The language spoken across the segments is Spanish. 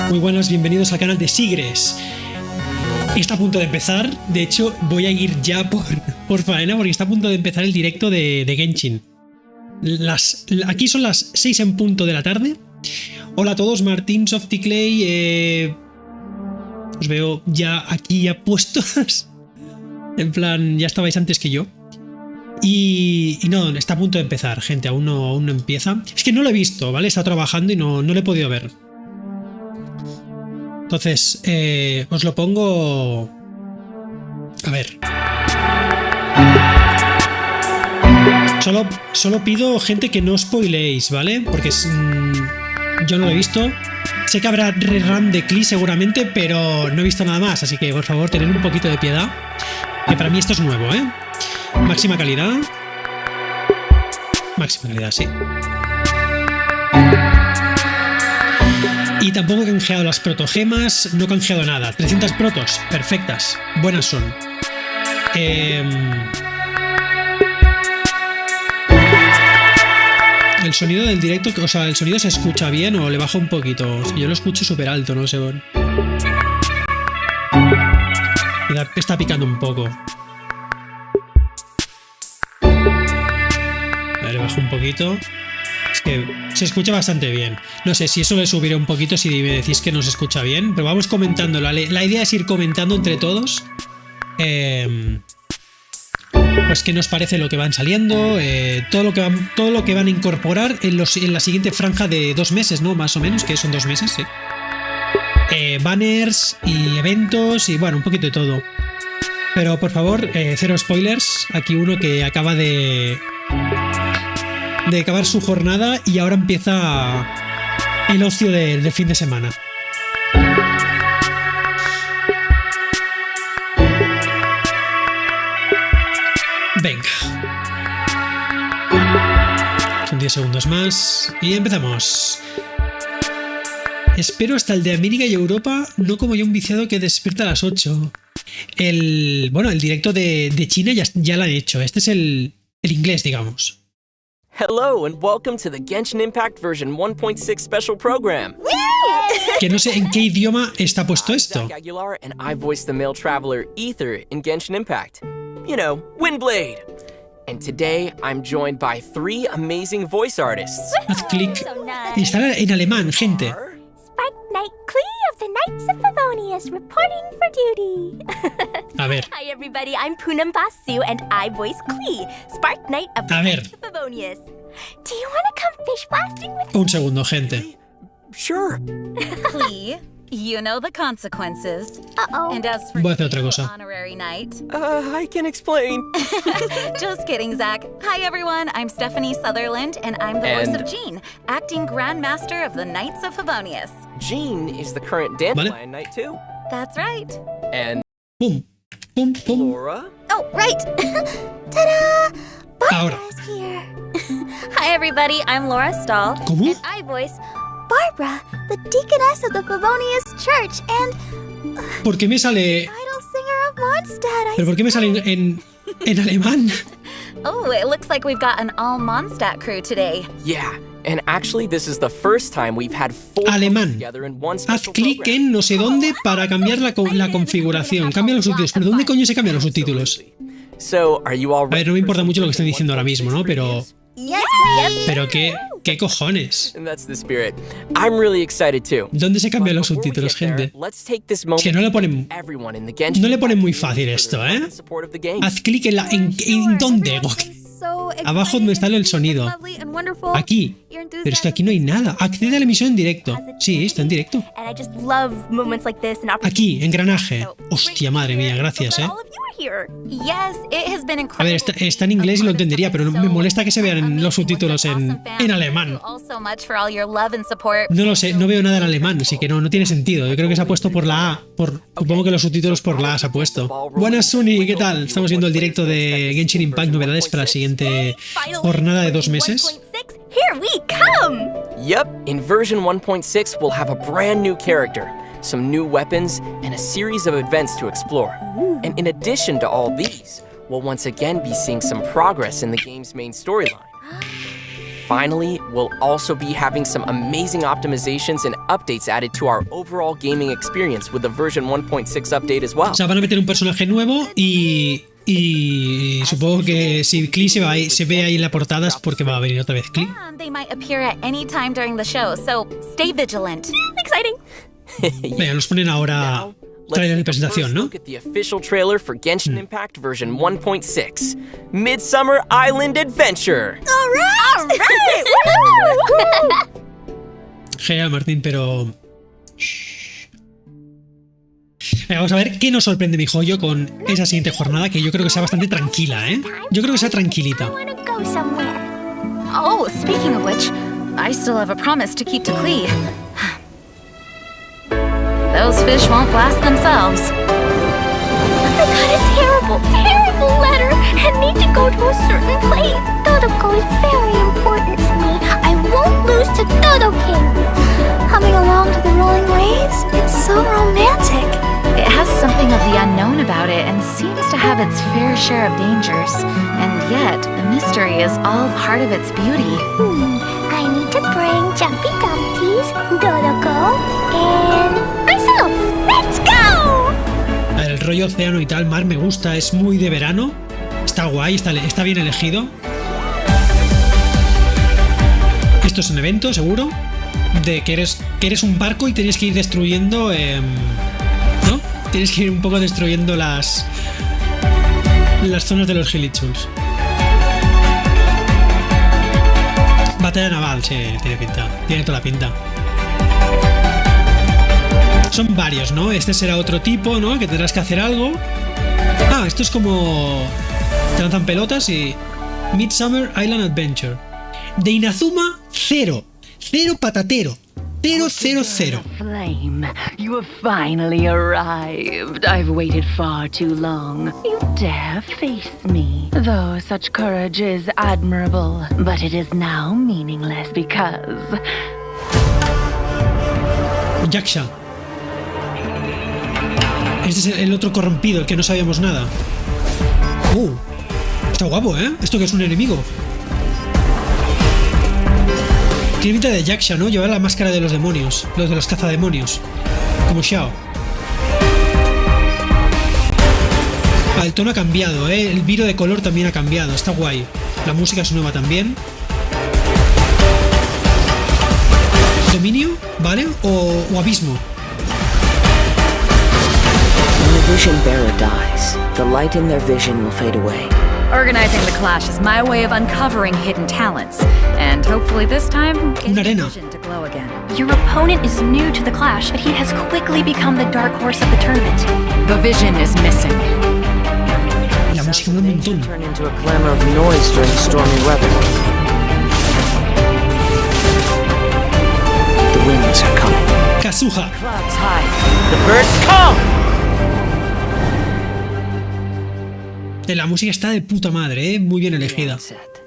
Muy buenas, bienvenidos al canal de Sigres. Está a punto de empezar, de hecho voy a ir ya por faena porque está a punto de empezar el directo de Genshin. Aquí son las 6 en punto de la tarde. Hola a todos, Martín, Softiclay, os veo ya aquí ya puestos. En plan, ya estabais antes que yo. Y no, está a punto de empezar, gente, aún no empieza. Es que no lo he visto, ¿vale? Está trabajando y no lo he podido ver. Entonces, os lo pongo... A ver. Solo pido, gente, que no spoileéis, ¿vale? Porque yo no lo he visto. Sé que habrá rerun de Klee seguramente, pero no he visto nada más. Así que, por favor, tened un poquito de piedad. Que para mí esto es nuevo, ¿eh? Máxima calidad. Máxima calidad, sí. Y tampoco he canjeado las protogemas, no he canjeado nada. 300 protos, perfectas, buenas son. El sonido del directo, o sea, el sonido se escucha bien o le baja un poquito. O sea, yo lo escucho súper alto, no sé. Me está picando un poco. A ver, le bajo un poquito. Es que se escucha bastante bien. No sé si eso le subiré un poquito si me decís que no se escucha bien, pero vamos comentando. La idea es ir comentando entre todos pues qué nos parece lo que van saliendo, todo lo que van a incorporar en la siguiente franja de 2 meses, ¿no? Más o menos, que son 2 meses, sí. Banners y eventos y bueno, un poquito de todo. Pero por favor, cero spoilers. Aquí uno que acaba de acabar su jornada y ahora empieza el ocio del fin de semana. Venga. Son 10 segundos más y empezamos. Espero hasta el de América y Europa, no como yo un viciado que despierta a las 8. El directo de China ya lo han hecho. Este es el inglés, digamos. Hello and welcome to the Genshin Impact version 1.6 special program. Que no sé en qué idioma está puesto esto. I'm Zach Aguilar and I voice the male traveler Ether in Genshin Impact. You know, Windblade. And today I'm joined by 3 amazing voice artists. Haz clic. Está en alemán, gente. Spark Knight Klee of the Knights of Favonius reporting for duty. A ver. Hi everybody, I'm Poonam Basu and I voice Klee, Spark Knight of the Knights of Favonius. Do you want to come fish blasting with me? Un segundo, gente. Sure. Klee, you know the consequences. Uh-oh. And as for Voy a hacer otra cosa. honorary knight. I can explain. Just kidding, Zach. Hi everyone, I'm Stephanie Sutherland and I'm the voice of Jean, acting Grandmaster of the Knights of Favonius. Jean is the current Dandelion Knight too. That's right. And Pum, pum, pum. Laura? Oh, right. Ta-da! Ahora. Barbara's here. Hi everybody, I'm Laura Stahl. ¿Cómo? And I voice Barbara, the deaconess of the Favonius Church and ¿Por qué me sale? idol singer of Mondstadt. ¿Pero por qué me sale en alemán? Oh, it looks like we've got an all Mondstadt crew today. Yeah. And actually this is the first time we've had 4 Alemán. together in one Haz special clic program. en no sé dónde para cambiar la configuración. Cambia los subtítulos. ¿Pero dónde coño se cambian los subtítulos? So, are you all A ver, no me importa mucho lo que estén diciendo ahora mismo, ¿no? Pero Yes, please. ¿qué cojones? And that's the spirit. I'm really excited too. ¿Dónde se cambian los But before we subtítulos, get there, gente? let's take this moment que no le to ponen- thank everyone in the Genshin no le ponen muy Impact fácil community esto, for their ¿eh? love and support of the game. Haz clic en dónde. Abajo donde está el sonido. Aquí. Pero es que aquí no hay nada. Accede a la emisión en directo. Sí, está en directo. And I just love moments like this and Aquí, engranaje. Hostia, madre mía, gracias, All of you are here. Yes, it has been incredible. A ver, está en inglés y lo entendería, pero me molesta que se vean los subtítulos en alemán. No lo sé, no veo nada en alemán, así que no tiene sentido. Yo creo que se ha puesto por la A. Supongo que los subtítulos por la A se ha puesto. Buenas, Suni, ¿qué tal? Estamos viendo el directo de Genshin Impact, novedades para la siguiente jornada de 2 meses. Here we come. Yep, in version 1.6 we'll have a brand new character, some new weapons, and a series of events to explore. And in addition to all these, we'll once again be seeing some progress in the game's main storyline. finally, we'll also be having some amazing optimizations and updates added to our overall gaming experience with the version 1.6 update as well. O sea, van a meter un personaje nuevo y supongo que si Klee se ve ahí en la portada es porque va a venir otra vez Klee. They might appear at any time during the show, so stay vigilant. Exciting. Venga, nos ponen ahora trailer de presentación, ¿no? Look at the official trailer for Genshin Impact version 1.6, Midsummer Island Adventure. All right. Genial, Martín, pero... Venga, vamos a ver qué nos sorprende mi joyo con esa siguiente jornada, que yo creo que sea bastante tranquila, ¿eh? Yo creo que sea tranquilita. I want to go somewhere. Oh, speaking of which, I still have a promise to keep to Klee. Those fish won't blast themselves. I got a terrible, terrible letter and need to go to a certain place. Dodoco is very important to me. I won't lose to Dodo King. Coming along to the rolling waves, it's so romantic. It has something of the unknown about it and seems to have its fair share of dangers. And yet, the mystery is all part of its beauty. I need to bring Jumpy Dumpties, Dodoco, and myself. Let's go! A ver, el rollo océano y tal, mar me gusta, es muy de verano. Está guay, está bien elegido. Esto es un evento, seguro. De que eres un barco y tienes que ir destruyendo... ¿no? Tienes que ir un poco destruyendo las zonas de los Hilichuls. Batalla naval, sí, tiene pinta. Tiene toda la pinta. Son varios, ¿no? Este será otro tipo, ¿no? Que tendrás que hacer algo. Ah, esto es como... Te lanzan pelotas y... Midsummer Island Adventure. De Inazuma, 0. 0 patatero. 000. Flame, you have finally arrived. I've waited far too long. You dare face me. Though such courage is admirable, but it is now meaningless because... Yaksha. Este es el otro corrompido, el que no sabíamos nada. Está guapo, ¿eh? Esto que es un enemigo. Tiene pinta de Yaksha, ¿no? Llevar la máscara de los demonios. Los de los cazademonios. Como Xiao. El tono ha cambiado, ¿eh? El viro de color también ha cambiado. Está guay. La música es nueva también. Dominio, ¿vale? O abismo. When the vision bearer dies, the light in their vision will fade away. Organizing the clash is my way of uncovering hidden talents, and hopefully this time, getting Una arena. the vision to glow again. Your opponent is new to the clash, but he has quickly become the dark horse of the tournament. The vision is missing. La música un montón. Turn into a clamor of noise during stormy weather. The winds are coming. Kazuha. Clouds high. The birds come. La música está de puta madre, ¿eh? Muy bien elegida.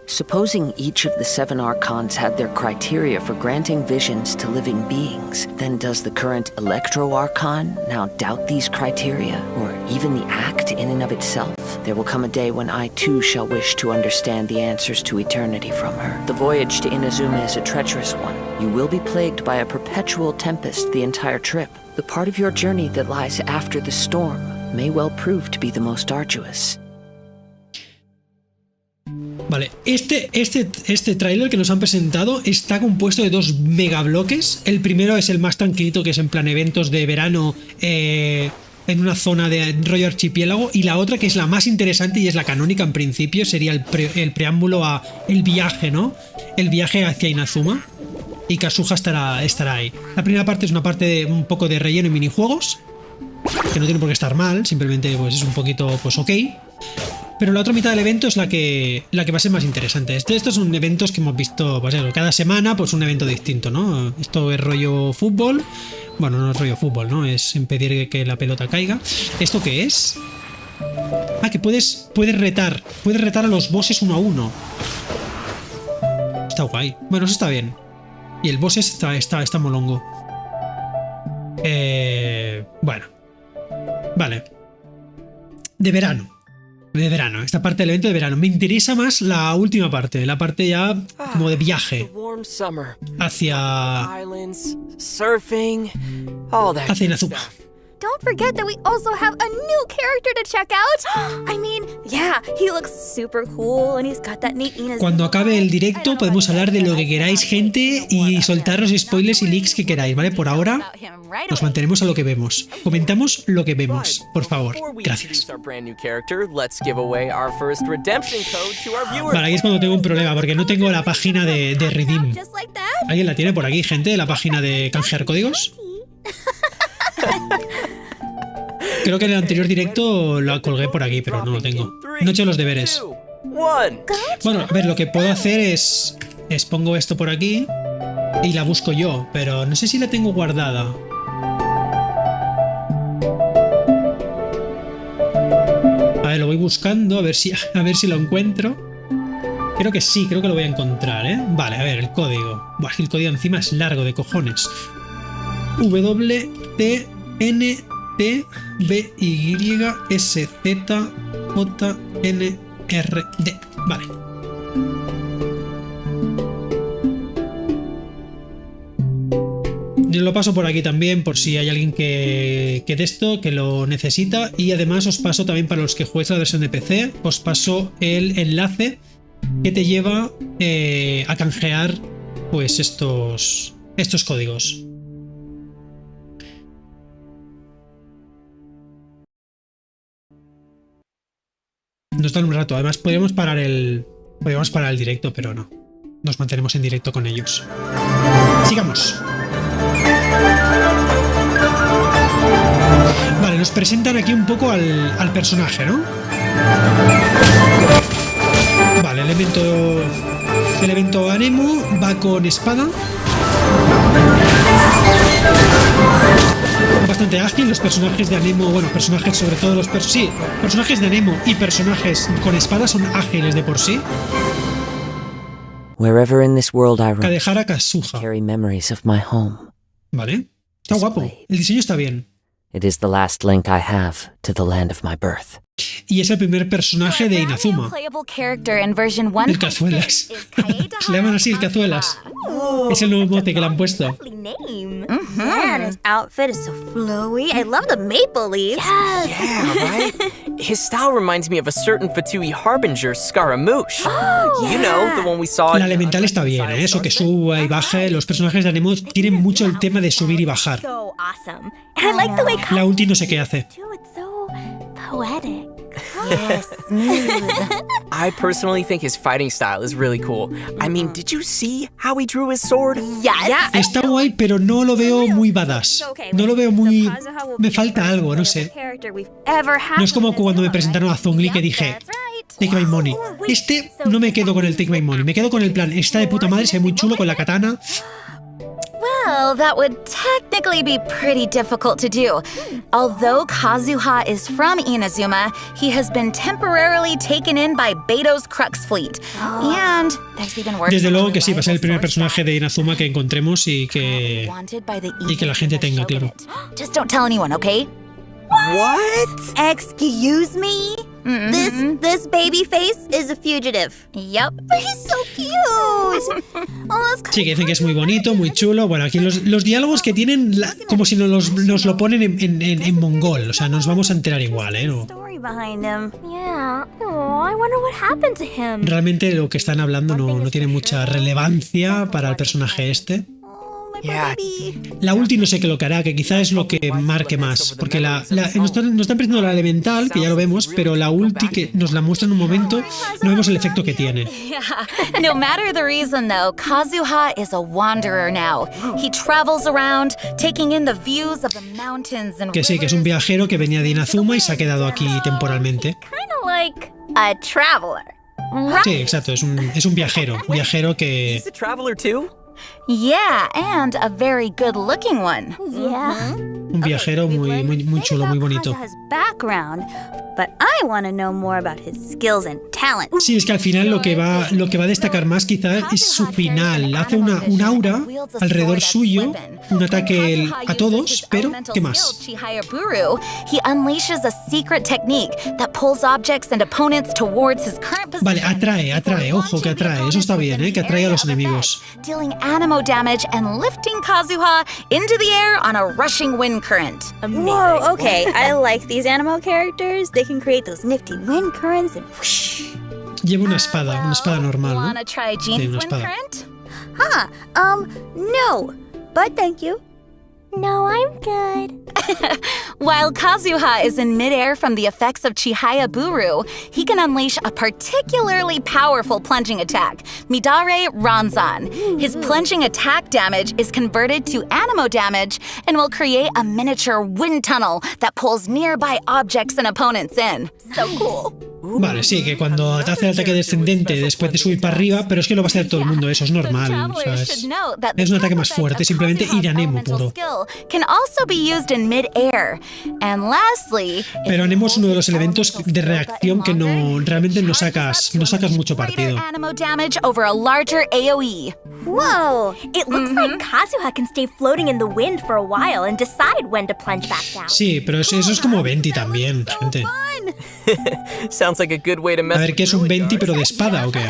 Supposing each of the 7 archons had their criteria for granting visions to living beings, then does the current Electro Archon now doubt these criteria, or even the act in and of itself? There will come a day when I too shall wish to understand the answers to eternity from her. The voyage to Inazuma is a treacherous one. You will be plagued by a perpetual tempest the entire trip. The part of your journey that lies after the storm may well prove to be the most arduous. Vale, este tráiler que nos han presentado está compuesto de 2 megabloques. El primero es el más tranquilito, que es en plan eventos de verano en una zona de rollo archipiélago, y la otra, que es la más interesante y es la canónica en principio, sería el preámbulo a el viaje, ¿no? El viaje hacia Inazuma, y Kazuha estará ahí. La primera parte es una parte de un poco de relleno y minijuegos, que no tiene por qué estar mal, simplemente pues es un poquito pues ok. Pero la otra mitad del evento es la que va a ser más interesante. Estos son eventos que hemos visto pues eso, cada semana, pues un evento distinto, ¿no? Esto es rollo fútbol. Bueno, no es rollo fútbol, ¿no? Es impedir que la pelota caiga. ¿Esto qué es? Ah, que puedes retar a los bosses 1 a 1. Está guay. Bueno, eso está bien. Y el boss está molongo. Bueno. Vale. De verano. de verano, esta parte del evento de verano. Me interesa más la última parte, la parte ya como de viaje hacia Inazuma. Don't forget that we also have a new character to check out. I mean, yeah, he looks super cool and he's got that neat Inazuma. Cuando acabe el directo podemos hablar de lo que queráis, gente, y soltar los spoilers y leaks que queráis, ¿vale? Por ahora nos mantenemos a lo que vemos. Comentamos lo que vemos, por favor. Gracias. Vale, aquí es cuando tengo un problema, porque no tengo la página de Redeem. ¿Alguien la tiene por aquí, gente? ¿La página de canjear códigos? Creo que en el anterior directo lo colgué por aquí, pero no lo tengo. No he hecho los deberes. Bueno, a ver, lo que puedo hacer es pongo esto por aquí y la busco yo, pero no sé si la tengo guardada. A ver, lo voy buscando, a ver si lo encuentro. Creo que sí, creo que lo voy a encontrar, ¿eh? Vale, a ver, el código. Buah, el código encima es largo de cojones. WTNPBYSZJNRD. Vale. Yo lo paso por aquí también por si hay alguien que de esto, que lo necesita. Y además os paso también para los que juegues la versión de PC, os paso el enlace que te lleva a canjear pues estos códigos. Nos dan un rato. Además podríamos parar el directo, pero no. Nos mantenemos en directo con ellos. Sigamos. Vale, nos presentan aquí un poco al personaje, ¿no? Vale, el evento Anemo va con espada. Bastante ágil, los personajes de Anemo, bueno, personajes sobre todo personajes de Anemo y personajes con espada son ágiles de por sí. Wherever in this world I roam, Kadehara Kazuha. carry memories of my home. Vale, está guapo, el diseño está bien. It is the last link I have to the land of my birth. Y es el primer personaje de Inazuma. El Cazuelas. Se le llaman así, el Cazuelas. Es el nuevo mote que le han puesto. Man, his outfit is so flowy. I love the maple leaves. Yes. Yeah, right? His style reminds me of a certain Fatui Harbinger Scaramouche. You know, the one we saw. La elemental está bien, ¿eh? Eso que suba y baje. Los personajes de Anemo tienen mucho el tema de subir y bajar. So awesome. And I like the way La ulti no sé qué hace. it's so poetic. Yes, smooth. I personally think his fighting style is really cool. I mean, did you see how he drew his sword? Yes. Está guay, pero no lo veo muy badass. No lo veo muy... Me falta algo, no sé. No es como cuando me presentaron a Zhongli que dije Take my money. No me quedo con el Take my money. Me quedo con el plan. Está de puta madre, se ve muy chulo con la katana. Well, that would technically be pretty difficult to do. Although Kazuha is from Inazuma, he has been temporarily taken in by Beto's Crux fleet. And there's even worse. Desde luego que sí, va a ser el primer personaje de Inazuma que encontremos y que la gente tenga, claro. Just don't tell anyone, okay? What? Excuse me? This baby face is a fugitive. Yep. But he's so cute. Sí, que dicen que es muy bonito, muy chulo. Bueno, aquí los diálogos que tienen, como si nos lo ponen en mongol. O sea, nos vamos a enterar igual, ¿eh? No. Yeah. Oh, I wonder what happened to him. Realmente lo que están hablando no tiene mucha relevancia para el personaje este. Yeah. La ulti no sé qué lo que hará, que quizá es lo que marque más. Porque nos están presentando la elemental, que ya lo vemos, pero la ulti que nos la muestra en un momento, no vemos el efecto que tiene. Yeah. No matter the reason, though, Kazuha is a wanderer now. He travels around, taking in the views of the mountains and Que sí, que es un viajero que venía de Inazuma y se ha quedado aquí temporalmente. Kind of like a traveler. Sí, exacto, es un viajero que... He's a traveler too? Yeah, and a very good-looking one. Yeah. Un viajero muy chulo, muy bonito. Kazuha's background, but I want to know more about his skills and talents. Sí, es que al final lo que va a destacar más quizás es su final. Hace un aura alrededor suyo, un ataque a todos, pero ¿qué más? He unleashes a secret technique that pulls objects and opponents towards his current position. Vale, atrae, ojo que atrae, eso está bien, que atrae a los enemigos. Dealing animo damage and lifting Kazuha into the air on a rushing wind current. Whoa, okay, I like these animo characters. They can create those nifty wind currents and whoosh. Lleva una espada normal, ¿no? Wanna try Sí, Jean's una wind espada. current? No, but thank you. No, I'm good. While Kazuha is in midair from the effects of Chihaya Buru, he can unleash a particularly powerful plunging attack, Midare Ranzan. His plunging attack damage is converted to animo damage and will create a miniature wind tunnel that pulls nearby objects and opponents in. So cool. Vale, sí, que cuando te hace el ataque descendente después de subir para arriba, pero es que lo va a hacer todo el mundo, eso es normal, ¿sabes? Es un ataque más fuerte, simplemente ir a Nemo puro. Can also be used in mid-air. And lastly, pero Nemo es uno de los elementos de reacción que realmente no sacas mucho partido. Animo damage over a larger AoE. Whoa! It looks like Kazuha can stay floating in the wind for a while and decide when to plunge back down. Sí, pero eso es como Venti también, gente. Sounds like a good way to mess A ver, ¿qué es un Venti pero de espada o qué?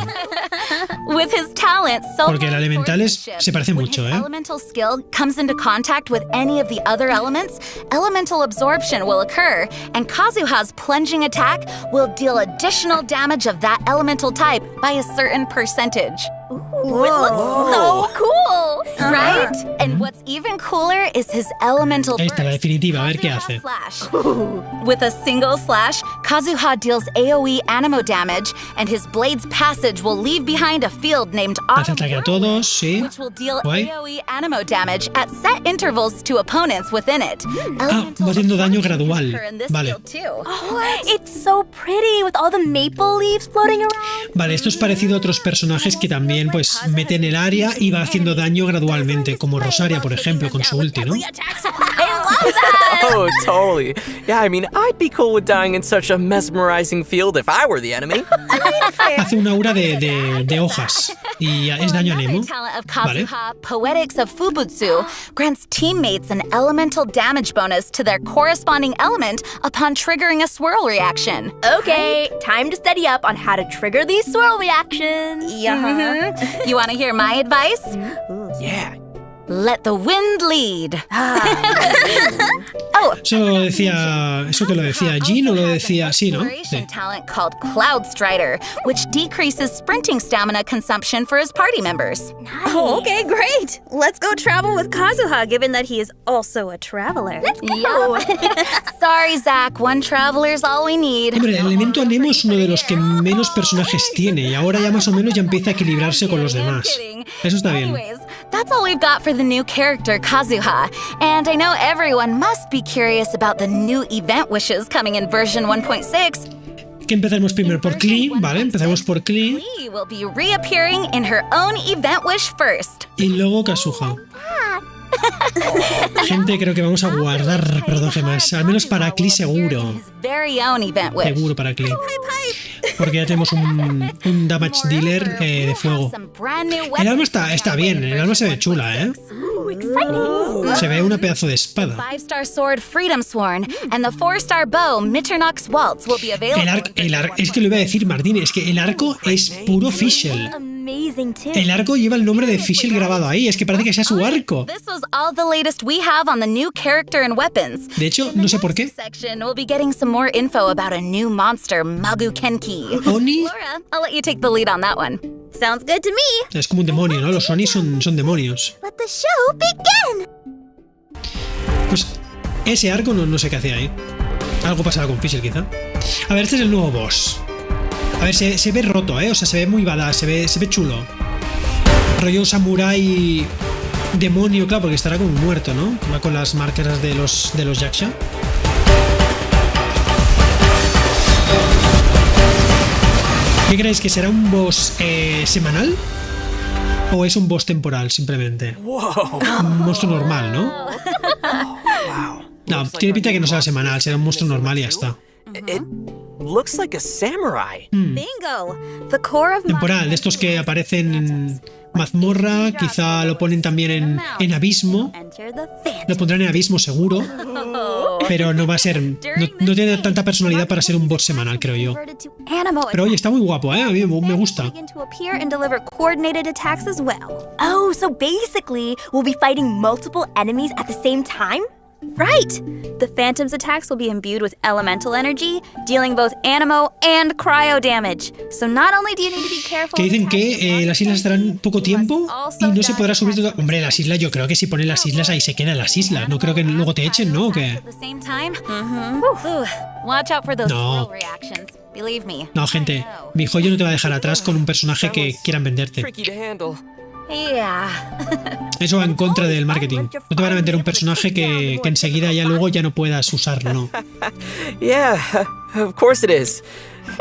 With his talent, porque el Elementales se parece mucho, ¿eh? Elemental skill comes into contact with any of the other elements, elemental absorption will occur, and Kazuha's plunging attack will deal additional damage of that elemental type by a certain percentage. Ooh, it looks so cool, right? And what's even cooler is his elemental burst. Esta, la definitiva, a ver qué hace. With a single slash, Kazuha deals AoE animo damage, and his blade's passage will leave behind a field named Hace ataque a todos, sí. which will deal Guay. AoE animo damage at set intervals to opponents within it. Va haciendo daño gradual. Vale. It's so pretty with all the maple leaves floating around. Vale, esto es parecido a otros personajes que también pues meten el área y va haciendo daño gradualmente, como Rosaria, por ejemplo, con su ulti, ¿no? Oh, totally. Yeah, I mean, I'd be cool with dying in such a mesmerizing field if I were the enemy. Hace un aura de hojas y es daño a Nemo. Talent of Vale. Kazuha, Poetics of Fubutsu, grants teammates an elemental damage bonus to their corresponding element upon triggering a swirl reaction. Okay, time to study up on how to trigger these swirl reactions. You want to hear my advice? Yeah. Let the wind lead. ¿Eso que lo decía Jean o lo decía? Sí, ¿no? Sí. Talent called Cloud Strider, which decreases sprinting stamina consumption for his party members. Oh, okay, great. Let's go travel with Kazuha, given that he is also a traveler. Let's go. Sorry, Zach, one traveler's all we need. Hombre, el elemento a Nemo es uno de los que menos personajes tiene y ahora ya más o menos ya empieza a equilibrarse con los demás. Eso está bien. Anyways, that's all we've got for the new character Kazuha, and I know everyone must be curious about the new event wishes coming in version 1.6. Que empezaremos primero por Klee, ¿vale? Empezamos por Klee. Klee will be reappearing in her own event wish first. Y luego Kazuha. Gente, creo que vamos a guardar personaje más, al menos para Klee seguro. His very own event wish. Seguro para Klee. Porque ya tenemos un damage dealer de fuego. El arma está bien, el arma se ve chula, ¿eh? Se ve una pedazo de espada. 5-star sword Freedom Sworn and the 4-star bow Mitternock's Waltz will be available. Es que lo iba a decir Martín, es que el arco es puro Fischl. Amazing too. El arco lleva el nombre de Fischl grabado ahí, es que parece que sea su arco. This was all the latest we have on the new character and weapons. De hecho, no sé por qué. Section we'll be getting some more info about a new monster, Magu Kenki. Oni Laura, I'll let you take the lead on that one. Sounds good to me. es como un demonio, ¿no? Los Oni son demonios. Let the show begin. Pues ese arco no sé qué hacía ahí. Algo pasaba con Fischl quizá. A ver, este es el nuevo boss. A ver, se ve roto, ¿eh? O sea, se ve muy badass, se ve chulo. Rollo samurai demonio, claro, porque estará como muerto, ¿no? Va con las marcas de los Yaksha. ¿Qué creéis? ¿Que será un boss semanal? ¿O es un boss temporal, simplemente? Un monstruo normal, ¿no? No, tiene pinta que no será semanal, será un monstruo normal y ya está. It looks like a samurai. Bingo! The core of Temporal, de estos que aparecen en mazmorra, quizá lo ponen también en abismo. Enter the Phantom. Lo pondrán en abismo seguro, pero no va a ser... No tiene tanta personalidad para ser un boss semanal, creo yo. Pero oye, está muy guapo, ¿eh? A mí me gusta. Begin to appear and deliver coordinated attacks as well. Oh, so basically, we'll be fighting multiple enemies at the same time? Right! The Phantom's attacks will be imbued with elemental energy, dealing both animo and cryo damage. So not only do you need to be careful... Que dicen que las islas estarán poco tiempo y no se podrá subir todo... Hombre, las islas, yo creo que si ponen las islas ahí se quedan las islas. No creo que luego te echen, ¿no? ¿O qué? Watch out for those No. thrill reactions. Believe me. No, gente, mi joyo no te va a dejar atrás con un personaje que quieran venderte. Tricky to handle. Yeah. Eso va en contra del marketing. No te van a vender un personaje que enseguida ya luego ya no puedas usarlo, ¿no? Yeah, of course it is.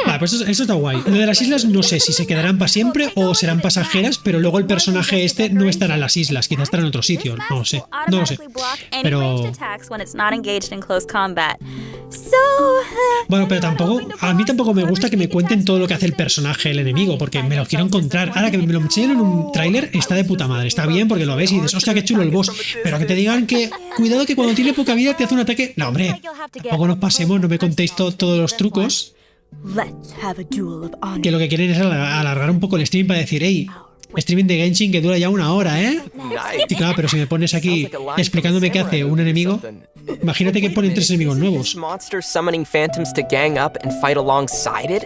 Vale, pues eso está guay. Lo de las islas no sé si se quedarán para siempre o serán pasajeras, pero luego el personaje este no estará en las islas, quizás estará en otro sitio, no lo sé. No lo sé. Pero... Bueno, pero tampoco... A mí tampoco me gusta que me cuenten todo lo que hace el personaje, el enemigo, porque me lo quiero encontrar. Ahora que me lo enseñan en un tráiler, está de puta madre. Está bien porque lo ves y dices, hostia, qué chulo el boss. Pero que te digan que... Cuidado que cuando tiene poca vida te hace un ataque... No, hombre, tampoco nos pasemos, no me contéis todos los trucos. Que lo que quieren es alargar un poco el stream para decir, hey, streaming de Genshin que dura ya 1 hora, ¿eh? Y claro, pero si me pones aquí explicándome qué hace un enemigo, imagínate que ponen 3 enemigos nuevos. Monsters summoning phantoms to gang up and fight alongside it?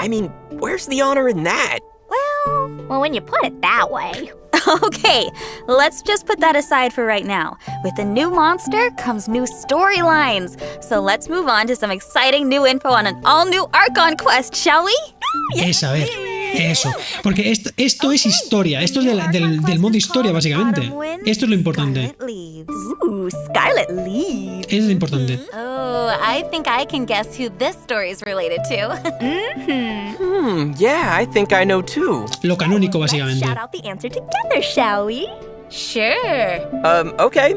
I mean, where's the honor in that? Well, when you put it that way. Okay, let's just put that aside for right now. With the new monster comes new storylines. So let's move on to some exciting new info on an all-new Archon quest, shall we? A ver, eso. Porque esto es historia. Esto es del modo historia, básicamente. Esto es lo importante. Scarlet Leaves. Eso es lo importante. Oh, I think I can guess who this story is related to. Yeah, I think I know too. Lo canónico, básicamente. Shout out the answer together, shall we? Sure. Okay.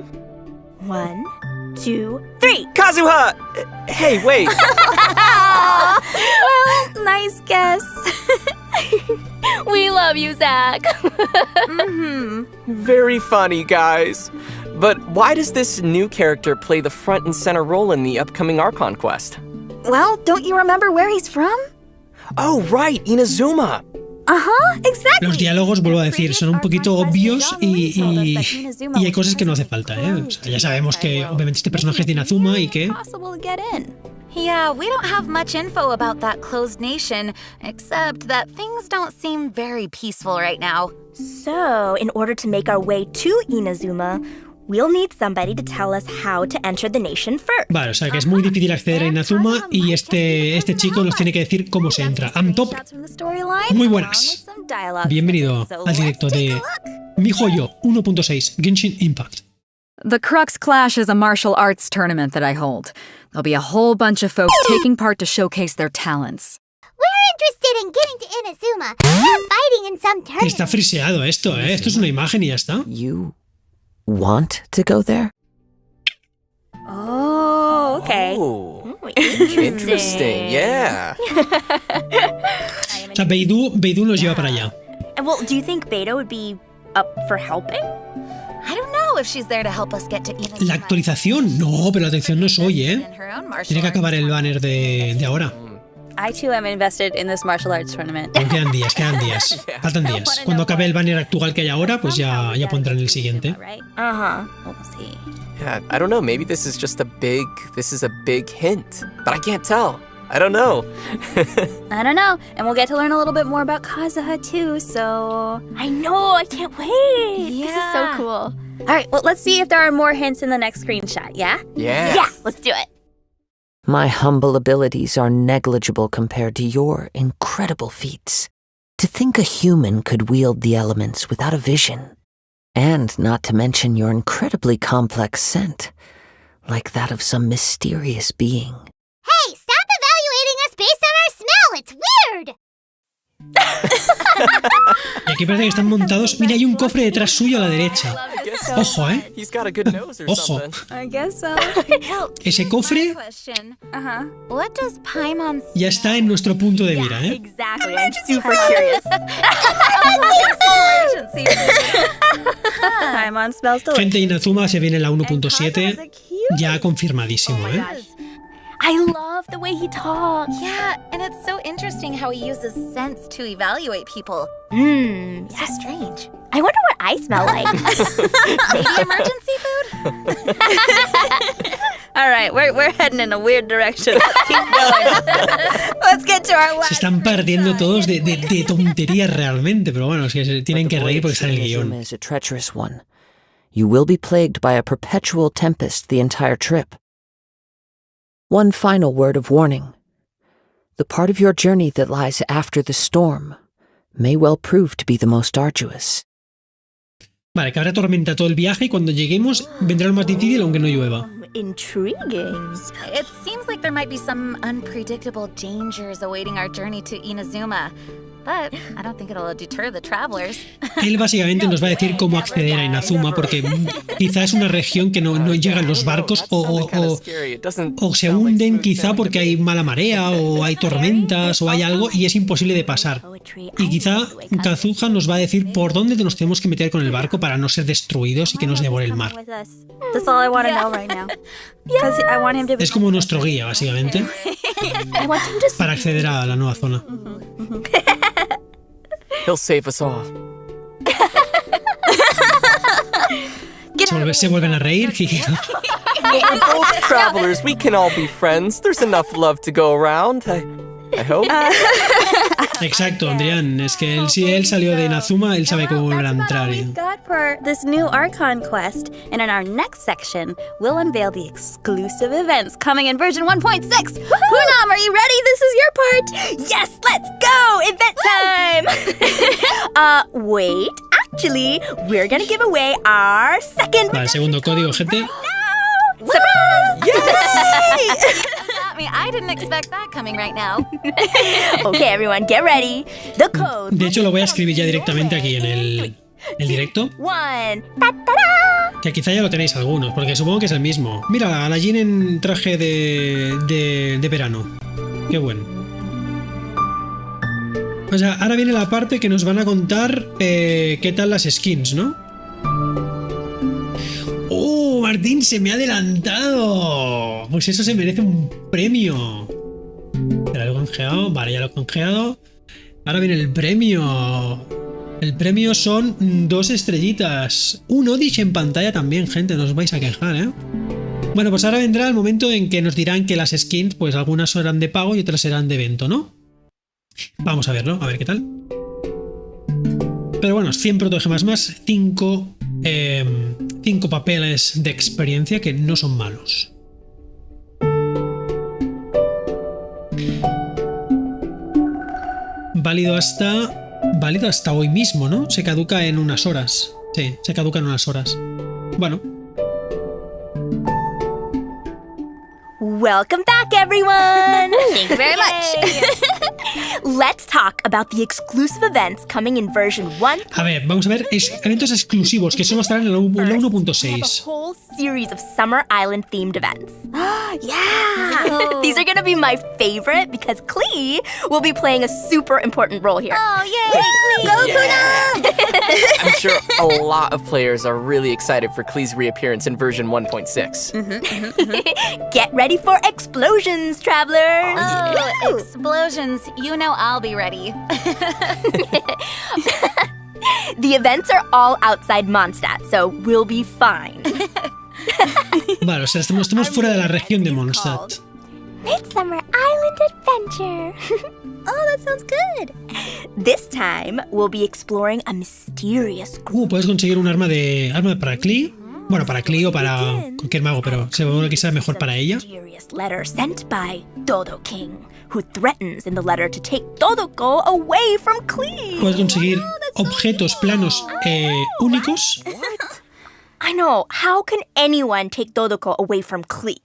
1, 2, 3. Kazuha! Hey, wait. Well, nice guess. We love you, Zach. Very funny, guys. But why does this new character play the front and center role in the upcoming Archon quest? Well, don't you remember where he's from? Oh, right, Inazuma. Exactly. Los diálogos, vuelvo a decir, son un poquito obvios y hay cosas que no hace falta, ¿eh? O sea, ya sabemos que obviamente este personaje es de Inazuma y que... Yeah, we don't have much info about that closed nation, except that things don't seem very peaceful right now. So, in order to make our way to Inazuma, we'll need somebody to tell us how to enter the nation first. Vale, o sea que es muy difícil acceder a Inazuma y este chico nos tiene que decir cómo se entra. Top. Muy buenas. Bienvenido al directo de Mi Joyo 1.6 Genshin Impact. The Crux Clash is a martial arts tournament that I hold. There'll be a whole bunch of folks taking part to showcase their talents. We're interested in getting to Inazuma. Not fighting in some tournament. Está friseado esto, ¿eh? Esto es una imagen y ya está. You want to go there? Oh, okay. Oh, interesting, yeah. O sea, Beidou nos lleva para allá. Well, do you think Beta would be up for helping? I don't know if she's there to help us get to Inazuma. La actualización, no, pero la actualización no es hoy, ¿eh? Tiene que acabar el banner de ahora. I too am invested in this martial arts tournament. Pero quedan días. Faltan días. Cuando acabe el banner actual que hay ahora, pues ya pondrán el siguiente. We'll see. Yeah, I don't know, maybe this is a big hint, but I can't tell. I don't know. I don't know. And we'll get to learn a little bit more about Kazuha too, so... I know, I can't wait. Yeah. This is so cool. All right, well, let's see if there are more hints in the next screenshot, yeah? Yeah. Yeah, let's do it. My humble abilities are negligible compared to your incredible feats. To think a human could wield the elements without a vision. And not to mention your incredibly complex scent, like that of some mysterious being. Hey, stop evaluating us based on our smell. It's weird. Y aquí parece que están montados. Mira, hay un cofre detrás suyo a la derecha. Ojo, He's got a good nose or Ojo. something. I guess so. Ese cofre What does Paimon ya está en nuestro punto de mira, ¿eh? Exactly. I'm super curious. Paimon smells delicious. Gente, Inazuma se viene en la 1.7. Ya confirmadísimo, ¿eh? I love the way he talks. Yeah, and it's so interesting how he uses scents to evaluate people. So strange. I wonder what I smell like. Maybe emergency food? All right, we're heading in a weird direction. Let's keep going. Let's get to our Se last. están partiendo todos de tonterías realmente, pero bueno, es que se tienen But the que reír porque voyage está en el to guión. Inazuma is a treacherous one. You will be plagued by a perpetual tempest the entire trip. One final word of warning. The part of your journey that lies after the storm may well prove to be the most arduous. Vale, que habrá tormenta todo el viaje y cuando lleguemos vendrá lo más difícil aunque no llueva. Intriguing. It seems like there might be some unpredictable dangers awaiting our journey to Inazuma. But I don't think it'll deter the travelers. Él básicamente nos va a decir cómo acceder a Inazuma porque quizá es una región que no llegan los barcos o se hunden quizá porque hay mala marea o hay tormentas o hay algo y es imposible de pasar. Y quizá Kazuha nos va a decir por dónde nos tenemos que meter con el barco para no ser destruidos y que nos devore el mar. That's all I want to know right now. Because I want him to be. Es como nuestro guía, básicamente, para acceder a la nueva zona. He'll save us all. Se vuelven a reír. We're both travelers. We can all be friends. There's enough love to go around. I hope. Exacto, Adrián. Es que si él salió de Inazuma, él sabe cómo volver a entrar. We've got for this new Archon quest, and in our next section, we'll unveil the exclusive events coming in version 1.6. Poonam, are you ready? This is your part. Yes, let's go! Event time! Wait. Actually, we're gonna give away our second. Vale, segundo código, gente. Surprise! I mean, I didn't expect that coming right now. Okay, everyone, get ready. The code. De hecho, lo voy a escribir ya directamente aquí en el directo. One. Ta-ta-da! Que quizá ya lo tenéis algunos, porque supongo que es el mismo. Mira, a la Jin en traje de verano. Qué bueno. O sea, ahora viene la parte que nos van a contar qué tal las skins, ¿no? ¡Oh, Martín, se me ha adelantado! Pues eso se merece un premio. ¿Te lo he canjeado? Vale, ya lo he canjeado. Ahora viene el premio. El premio son 2 estrellitas. Un Odish en pantalla también, gente. No os vais a quejar, ¿eh? Bueno, pues ahora vendrá el momento en que nos dirán que las skins, pues algunas serán de pago y otras serán de evento, ¿no? Vamos a verlo, a ver qué tal. Pero bueno, 100 protogemas más, 5 papeles de experiencia que no son malos. Válido hasta hoy mismo, ¿no? Se caduca en unas horas. Sí, se caduca en unas horas. Bueno. Welcome back, everyone! Thank you very much. Let's talk about the exclusive events coming in version 1. A ver, vamos a ver eventos exclusivos que solo estarán en la We have a 1.6. whole series of Summer Island themed events. Yeah! These are gonna be my favorite because Klee will be playing a super important role here. Oh, yay! Go, Poonam! I'm sure a lot of players are really excited for Klee's reappearance in version 1.6. Get ready for explosions, travelers! Oh, explosions. You know I'll be ready. The events are all outside Mondstadt, so we'll be fine. Vale, o sea, estamos fuera de la región de Mondstadt. Midsummer Island Adventure. Oh, that sounds good. This time, we'll be exploring a mysterious group. Puedes conseguir un arma para Klee. Bueno, para Klee o para cualquier mago, pero seguro que sea mejor para ella. Mysterious letter sent by Dodo King, who threatens in the letter to take Dodoko away from Klee. Puedes conseguir objetos planos únicos I know. How can anyone take Dodoko away from Klee?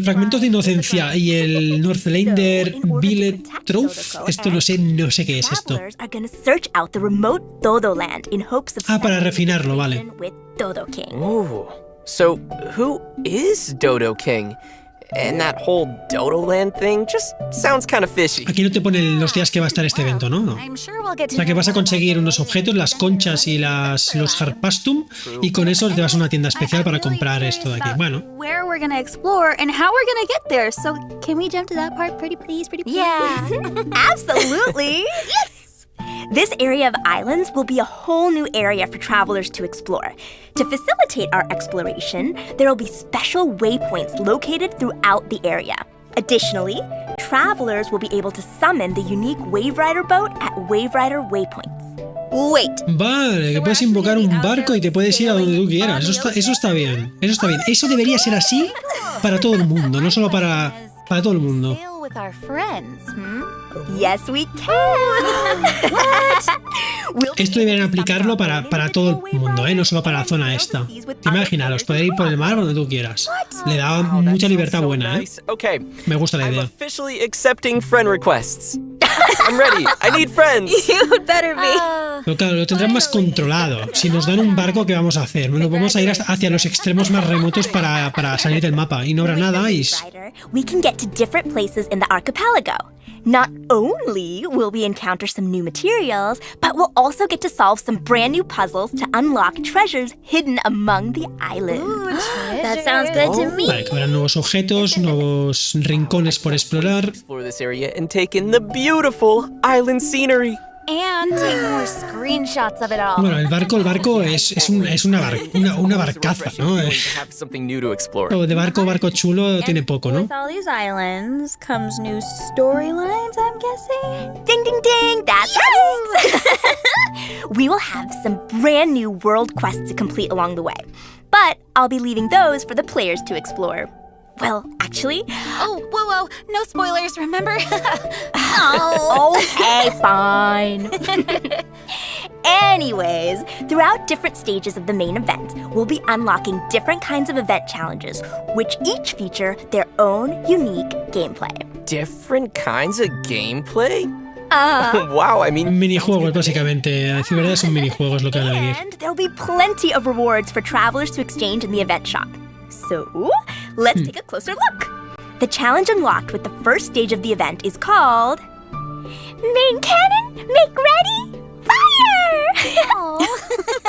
Fragmentos de inocencia y el Northlander Billet Trove. Esto no sé qué es esto. Travelers are gonna search out the remote Dodo land in hopes of Para refinarlo, vale. with Dodo King. Ooh. So, who is Dodo King? And that whole Dodo Land thing just sounds kind of fishy. Aquí no te ponen los días que va a estar este evento, ¿no? No. I'm sure we'll get O sea, que vas a conseguir unos objetos, las conchas y los Harpastum, y con eso te vas a una tienda especial para comprar esto de aquí. Bueno, Where we're gonna explore and how we're gonna get there. So can we jump to that part, pretty please? Yeah, absolutely. Yes. This area of islands will be a whole new area for travelers to explore. To facilitate our exploration, there will be special waypoints located throughout the area. Additionally, travelers will be able to summon the unique Wave Rider boat at Wave Rider waypoints. Wait. vale, que puedes invocar un barco y te puedes ir a donde tú quieras. Eso está bien. Eso está bien. Eso debería ser así para todo el mundo, no solo para todo el mundo. sail with our friends, Yes, we can. Esto deberían aplicarlo para todo el mundo, no solo para la zona esta. Imaginaros, poder ir por el mar donde tú quieras. Le da mucha libertad buena, Nice. Okay. Me gusta la I'm idea. officially accepting friend requests. I'm ready. I need friends. You'd better be. Pero claro, lo tendrán más controlado. Si nos dan un barco, ¿qué vamos a hacer? Bueno, vamos a ir hacia los extremos más remotos para salir del mapa. Y no habrá nada y... We can get to different places in the archipelago. Not only will we encounter some new materials, but we'll also get to solve some brand new puzzles to unlock treasures hidden among the islands. That sounds good to me. Vale, que habrá nuevos objetos, nuevos rincones por explorar. Explore this area and take in the beautiful island scenery. And take more screenshots of it all. Bueno, el barco es una barcaza, ¿no? Going to have something new to explore. De barco chulo tiene poco, ¿no? With all these islands comes new storylines, I'm guessing. Ding, ding, ding, that's right. We will have some brand new world quests to complete along the way. But I'll be leaving those for the players to explore. Well, actually... Oh, whoa, no spoilers, remember? Okay, fine. Anyways, throughout different stages of the main event, we'll be unlocking different kinds of event challenges, which each feature their own unique gameplay. Different kinds of gameplay? Wow, I mean... Minijuegos, básicamente. A decir verdad, son minijuegos lo que van a venir. And there'll be plenty of rewards for travelers to exchange in the event shop. So, let's take a closer look. The challenge unlocked with the first stage of the event is called... Main cannon, make ready, fire!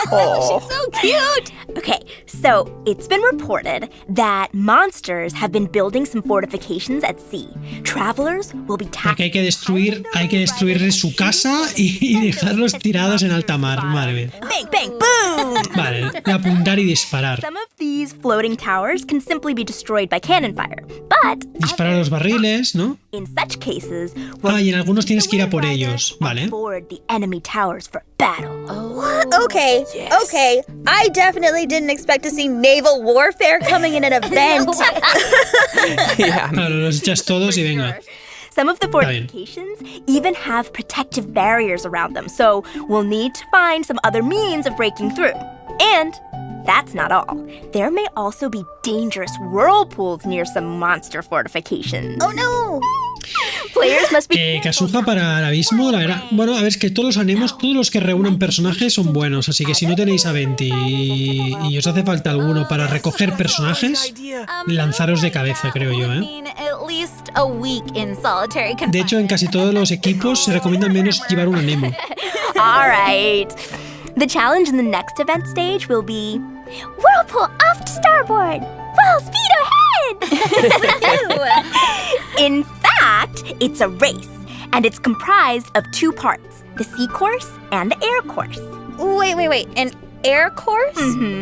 Aw. So cute! Okay, so it's been reported that monsters have been building some fortifications at sea. Travelers will be Porque hay que destruir su casa y dejarlos tirados en alta mar. Madre mía. Bang, bang, boom! Vale, apuntar y disparar. Some of these floating towers can simply be destroyed by cannon fire, but Disparar los barriles, ¿no? in such cases, Y en algunos tienes que ir a por ellos, vale. board the enemy towers for battle. Okay, okay. I definitely didn't expect to see naval warfare coming in an event. Yeah. Claro, los echas todos y venga. Some of the bien. fortifications even have protective barriers around them, so we'll need to find some other means of breaking through. And that's not all. There may also be dangerous whirlpools near some monster fortifications. Oh no! Players must be Kazuha para el abismo, la verdad. Bueno, a ver, es que todos los anemos, todos los que reúnen personajes son buenos, así que si no tenéis a 20 y os hace falta alguno para recoger personajes, lanzaros de cabeza, creo yo, I mean, at least a week in solitary De confinement. hecho, en casi todos los equipos se recomienda al menos llevar un anemo. All right. The challenge in the next event stage will be Whirlpool off to starboard, full speed ahead. In fact, it's a race, and it's comprised of two parts, the sea course and the air course. Wait. An air course?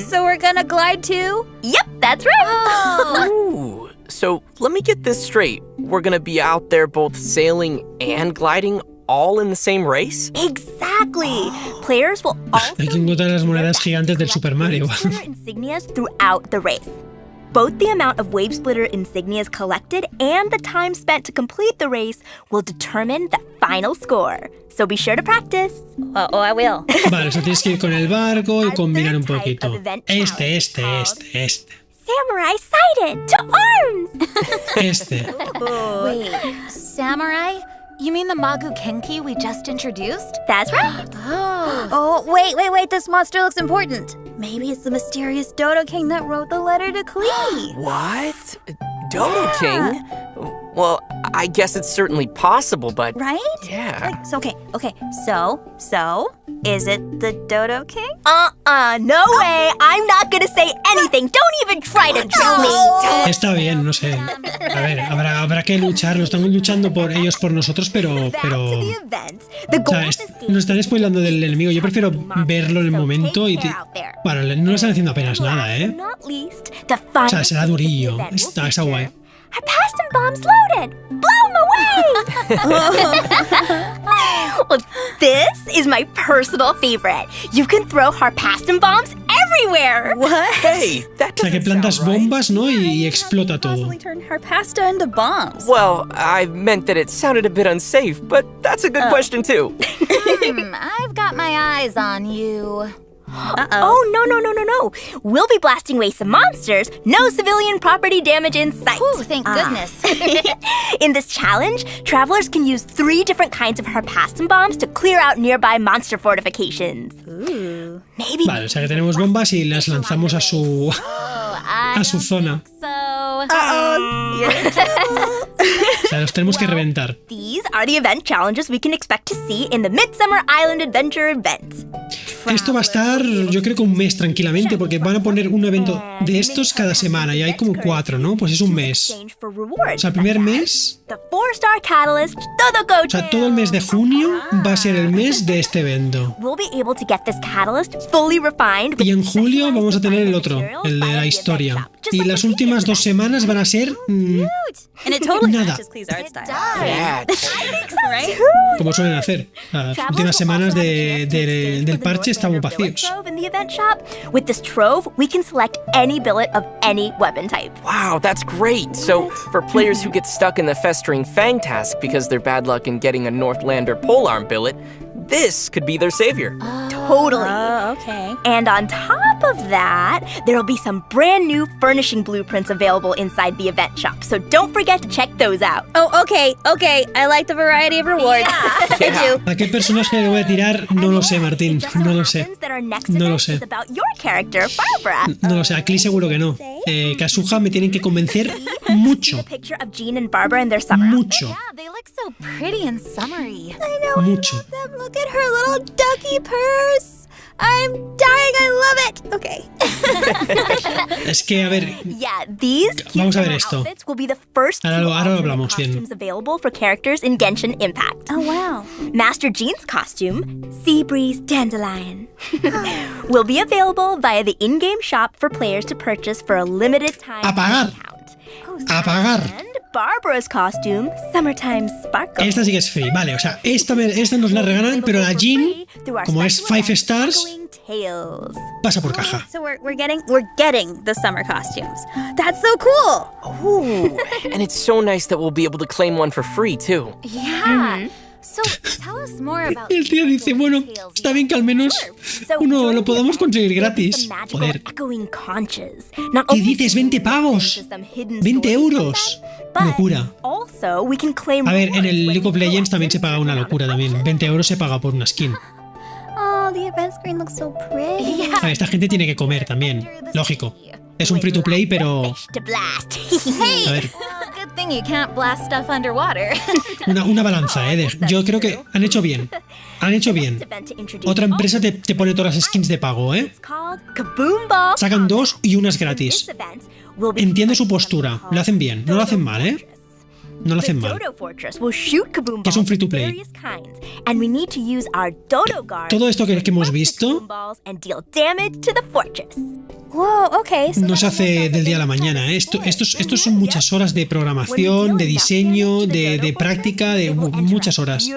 So we're gonna glide too? Yep, that's right. Ooh. So, let me get this straight. We're gonna be out there both sailing and gliding all in the same race? Exactly. Players will also Hay que encontrar las monedas gigantes del Super Mario. their insignias throughout the race. Both the amount of Wave Splitter insignias collected and the time spent to complete the race will determine the final score. So be sure to practice. Oh, I will. Vale, o sea, tienes que ir con el barco y combinar un poquito. Este. Samurai sighted! To arms! Este. Wait, samurai? You mean the Magu Kenki we just introduced? That's right. Oh, wait, this monster looks important. Maybe it's the mysterious Dodo King that wrote the letter to Klee. What? Dodo King? Well, I guess it's certainly possible, but... Right? Yeah. Okay. So, is it the Dodo King? No way. I'm not gonna say anything. Don't even try to trick me. Está bien, no sé. A ver, habrá que luchar. Lo estamos luchando por ellos, por nosotros, pero... O sea, nos están spoilando del enemigo. Yo prefiero verlo en el momento y... Bueno, no le están haciendo apenas nada, ¿eh? O sea, será durillo. Está guay. Our Paston bomb's loaded! Blow them away! Well, this is my personal favorite. You can throw Harpaston bombs everywhere! What? Hey, that O sea, que doesn't plantas sound right. bombas, ¿no? Y explota todo. Possibly turn Harpasta into bombs. Well, I meant that it sounded a bit unsafe, but that's a good question too. I've got my eyes on you. Oh, no. We'll be blasting away some monsters. No civilian property damage in sight. Ooh, thank goodness. In this challenge, travelers can use 3 different kinds of Harpaston bombs to clear out nearby monster fortifications. Ooh. Maybe. Vale, o sea que tenemos bombas y las lanzamos a su zona. O sea, los tenemos que reventar. These are the event challenges we can expect to see in the Midsummer Island Adventure event. Esto va a estar, yo creo que un mes tranquilamente, porque van a poner un evento de estos cada semana y hay como 4, ¿no? Pues es un mes. O sea, el primer mes, o sea, todo el mes de junio va a ser el mes de este evento. Y en julio vamos a tener el otro, el de la historia. Y las últimas 2 semanas van a ser nada. Como suelen hacer. Las últimas semanas del parche estamos vacíos. With this trove, we can select any billet of any weapon type. Wow, that's great. So, for players who get stuck in the Festering Fang task because they're bad luck in getting a Northlander polearm billet, this could be their savior. Totally. Okay. And on top of that, there'll be some brand new furnishing blueprints available inside the event shop. So don't forget to check those out. Oh, okay. I like the variety of rewards. I do. ¿A qué personaje le voy a tirar? No lo sé, Martín. No lo sé. No lo sé. No lo sé. A Klee seguro que no. Kazuha me tienen que convencer mucho. Mucho. Yeah, they look so pretty and summery. I know. Mucho. Look at her little ducky purse. I'm dying. I love it. Okay. Es que, a ver, Yeah, these vamos a ver esto. outfits will be the first Ahora lo alternate hablamos bien. costumes available for characters in Genshin Impact. Oh, wow. Master Jean's costume, Seabreeze Dandelion, will be available via the in-game shop for players to purchase for a limited time. A pagar. A pagar. And Barbara's costume, Summertime Sparkle. Esta sí que es free. Vale, o sea, esta nos la regalan, pero la Jean, como es 5 stars, pasa por caja. So we're getting the summer costumes. That's so cool. Ooh, and it's so nice that we'll be able to claim one for free, too. Yeah. So tell us more about El tío dice, bueno, está bien que al menos uno lo podamos conseguir gratis. Joder. ¿Qué dices? 20 pavos. 20 euros. Locura. A ver, en el League of Legends también se paga una locura también. 20 euros se paga por una skin. Oh, the event screen looks so pretty. A ver, esta gente tiene que comer también. Lógico. Es un free to play, pero... A ver. good thing you can't blast stuff underwater. Una balanza, yo creo que han hecho bien. Han hecho bien. Otra empresa te pone todas las skins de pago, Sacan 2 y una es gratis. Entiendo su postura. Lo hacen bien. No lo hacen mal, No lo hacen mal. Que es un free to play. Todo esto que hemos visto Whoa, okay. no se hace del día a la mañana. Estos son muchas horas de programación, de diseño, de práctica, de muchas horas.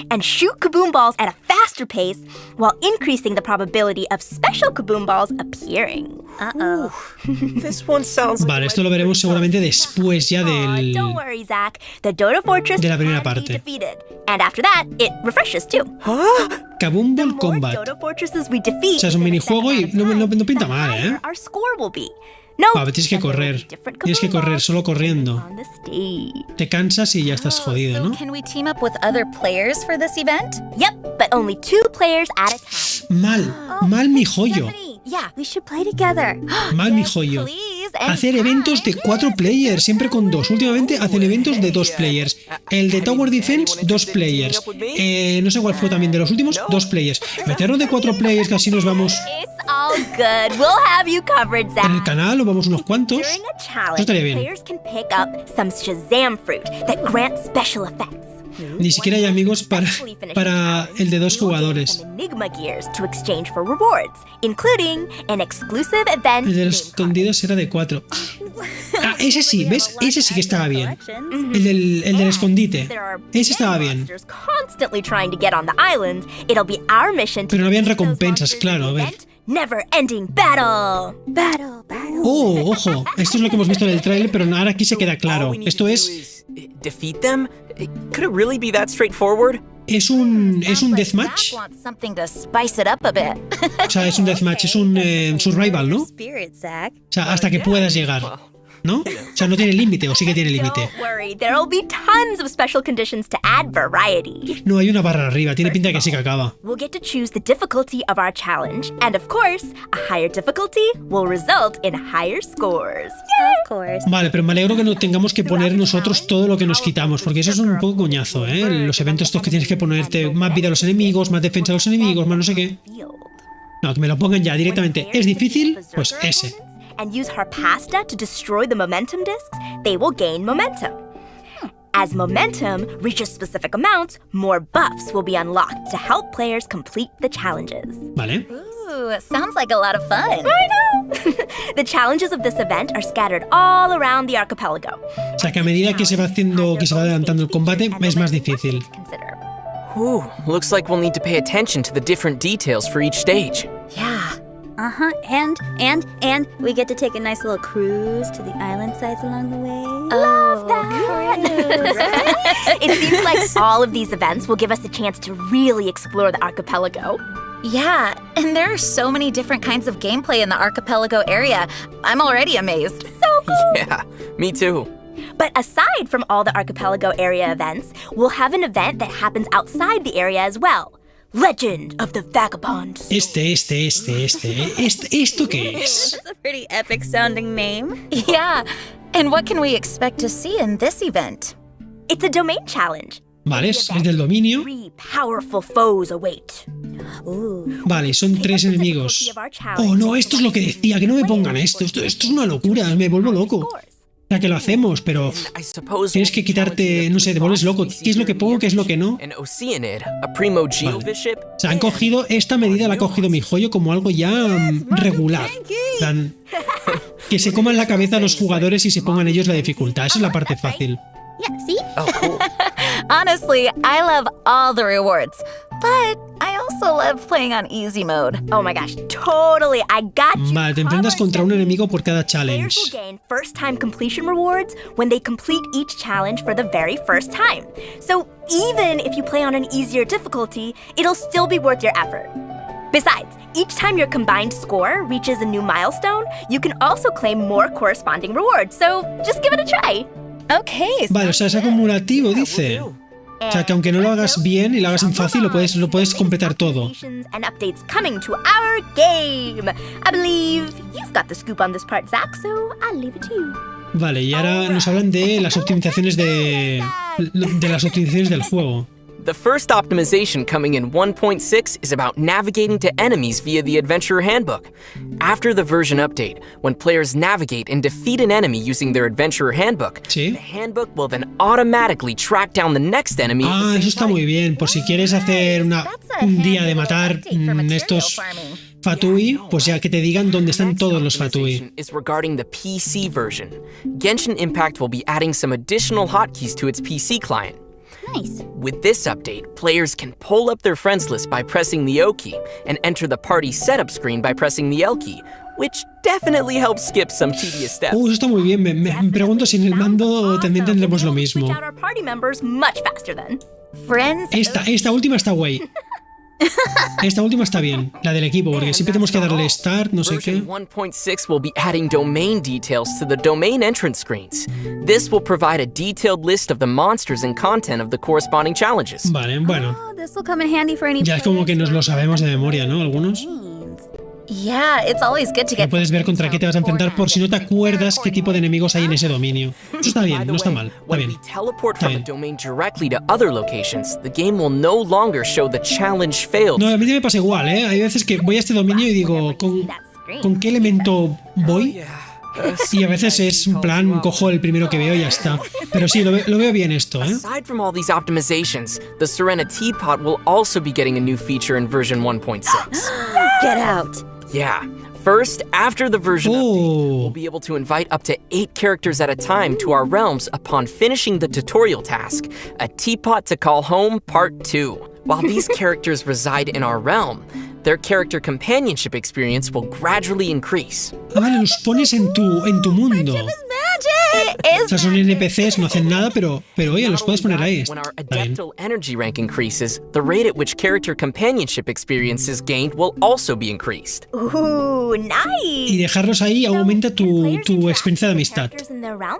And shoot kaboom balls at a faster pace while increasing the probability of special kaboom balls appearing. Uh-oh. This one sounds Vale, esto lo veremos seguramente después ya del... Don't worry, Zach. The Dodo Fortress de la primera can be parte. defeated. And after that, it refreshes too. Kaboom Ball More Combat. Dodo Fortresses we defeat, O sea, es un minijuego y no pinta mal, ¿eh? our score will be. No, Vale, tienes que correr. Tienes que correr, solo corriendo. on the stage. Te cansas y ya estás jodido, So ¿no? can we team up with other players for this event? Yep, but only 2 players at a time. Mal mi joyo. Stephanie, yeah, we should play together. Mal mi joyo. Please, and Hacer eventos de 4 players, siempre con 2. Últimamente hacen eventos de 2 players. El de Tower Defense, 2 players. No sé cuál fue también de los últimos, 2 players. Meterlo de 4 players, que así nos vamos It's all good. We'll have you covered, en Zach. el canal o vamos unos cuantos. During a Eso challenge, estaría bien. players can pick up some Shazam fruit that grants special effects. Ni siquiera hay amigos para el de 2 jugadores. Some Enigma gears to exchange for rewards, including an exclusive event. El de los escondidos era de 4. Ah, ese sí, ¿ves? Ese sí que estaba bien. El del escondite. There are Ese estaba bien. monsters constantly trying to get on the islands. It'll be our mission to Pero no habían defeat those recompensas, monsters claro, a in the ver. event. Never-ending battle. Battle. Oh, ojo. Esto es lo que hemos visto en el tráiler, pero ahora aquí se queda claro. Esto es defeat them? Could it really be that straightforward? un sounds like deathmatch. Zach wants something to spice it up a bit. O sea, es un deathmatch, es un survival, ¿no? O Spirit, Zach. sea, hasta que puedas llegar, ¿no? O sea, no tiene límite, o sí que tiene límite. Don't worry, there'll be tons of special conditions to add variety. No, hay una barra arriba, tiene pinta que sí que acaba. We'll get to choose the difficulty of our challenge, and of course, a higher difficulty will result in higher scores. Of course. Vale, pero me alegro que no tengamos que poner nosotros todo lo que nos quitamos, porque eso es un poco coñazo, ¿eh? Los eventos estos que tienes que ponerte más vida a los enemigos, más defensa a los enemigos, más no sé qué. No, que me lo pongan ya directamente. ¿Es difícil? Pues ese. And use Harpasta to destroy the momentum discs, they will gain momentum. As momentum reaches specific amounts, more buffs will be unlocked to help players complete the challenges. Vale. Ooh, it sounds like a lot of fun. I know! The challenges of this event are scattered all around the archipelago. O sea, que a medida que se va adelantando el combate, es más difícil. Consider. Whew, looks like we'll need to pay attention to the different details for each stage. Yeah. Uh-huh. And we get to take a nice little cruise to the island sides along the way. Love It seems like all of these events will give us a chance to really explore the archipelago. Yeah, and there are so many different kinds of gameplay in the archipelago area. I'm already amazed. So cool! Yeah, me too. But aside from all the archipelago area events, we'll have an event that happens outside the area as well. Legend of the Vagabond. ¿Esto qué es? That's a pretty epic sounding name. Yeah, and what can we expect to see in this event? It's a domain challenge. Vale, es del dominio. 3 powerful foes await. Vale, son 3 enemigos. Oh, no, esto es lo que decía, que no me pongan esto. Esto es una locura, me vuelvo loco. O sea, que lo hacemos, pero I suppose tienes que quitarte, no sé, te vuelves loco. ¿Qué es lo que pongo, qué es lo que no? An Oceanid, a primo geoviship. O sea, han cogido, esta medida la ha cogido mi joyo como algo ya regular. En plan, que se coman la cabeza a los jugadores y se pongan ellos la dificultad. Esa es la parte fácil. Yeah, see? Oh, cool. Honestly, I love all the rewards, but I also love playing on easy mode. Oh my gosh, totally. I got you. Vale, te enfrentas contra un enemigo por cada Players challenge. will gain first-time completion rewards when they complete each challenge for the very first time. So even if you play on an easier difficulty, it'll still be worth your effort. Besides, each time your combined score reaches a new milestone, you can also claim more corresponding rewards. So just give it a try. Okay, Vale, o sea, es acumulativo, dice. O sea, que aunque no lo hagas bien y lo hagas en fácil, lo puedes completar todo. And updates coming to our game. I believe you've got the scoop on this part, Zach, so I'll leave it to you. Vale, y ahora nos hablan de las optimizaciones del juego. The first optimization coming in 1.6 is about navigating to enemies via the Adventurer Handbook. After the version update, when players navigate and defeat an enemy using their Adventurer Handbook, ¿Sí? the handbook will then automatically track down the next enemy. at the Ah, same eso está time. muy bien. Por si quieres hacer un día de matar estos Fatui, pues ya que te digan dónde están todos los Fatui. Optimization is regarding the PC version. Genshin Impact will be adding some additional hotkeys to its PC client. Nice. With this update, players can pull up their friends list by pressing the O key and enter the party setup screen by pressing the L key, which definitely helps skip some tedious steps. Eso está muy bien. Me pregunto si en el mando también tendremos lo mismo. Reach out our party members much faster then. Friends, Esta última está guay. Esta última está bien, la del equipo, porque siempre tenemos que darle start, no sé qué. Version 1.6 will be adding domain details to the domain entrance screens. This will provide a detailed list of the monsters and content of the corresponding challenges. Vale, bueno. Oh, this will come in handy for any Ya es como que nos lo sabemos de memoria, ¿no? Algunos. yeah, it's always good to Ya get. puedes ver contra qué te vas a enfrentar por si no te acuerdas qué tipo de enemigos hay en ese dominio. Eso está bien, no está mal, está When bien. we teleport Está from a bien. domain directly to other locations, the game will no longer show the challenge failed. No, a mí me pasa igual, ¿eh? Hay veces que voy a este dominio y digo, ¿con qué elemento voy? Y a veces es un plan, cojo el primero que veo y ya está. Pero sí, lo veo bien esto, ¿eh? Aside from all these optimizations, the Serena Teapot will also be getting a new feature in version 1.6. Get out. Yeah. First, after the version update, Oh. we'll be able to invite up to 8 characters at a time to our realms upon finishing the tutorial task, A Teapot to Call Home Part 2. While these characters reside in our realm, their character companionship experience will gradually increase. Ah, vale, los pones en tu mundo. O sea, son NPCs, no hacen nada, pero oye, los puedes poner ahí. When our Está bien. Adeptal energy rank increases, the rate at which character companionship experience is gained will also be increased. Ooh, nice. Y dejarlos ahí aumenta tu experiencia de amistad. Characters in their realm?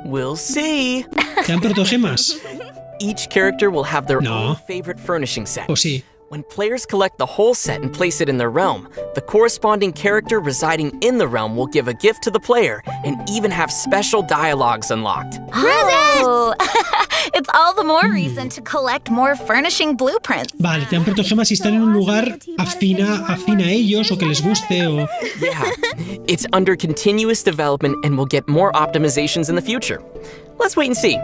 We'll see. ¿Te dan protogemas? Each character will have their No. own favorite furnishing set. Pues sí. When players collect the whole set and place it in their realm, the corresponding character residing in the realm will give a gift to the player and even have special dialogues unlocked. Oh, it's all the more reason to collect more furnishing blueprints. Vale, te dan protogemas si están en un lugar afín a ellos o que les guste o... Yeah, it's under continuous development and will get more optimizations in the future. Let's wait and see.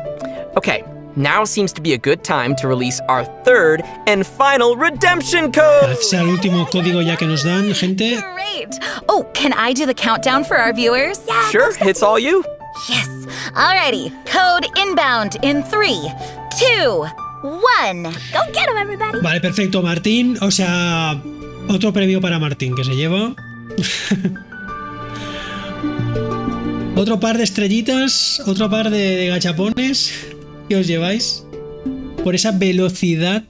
Okay, now seems to be a good time to release our third and final redemption code! Este será el último código ya que nos dan, gente. Great. Oh, can I do the countdown for our viewers? Sure, it's all you. Yes. Alrighty. Code inbound in 3, 2, 1. Go get them, everybody. Vale, perfecto, Martín. O sea, otro premio para Martín que se lleva. Otro par de estrellitas, otro par de gachapones. ¿Qué os lleváis? Por esa velocidad.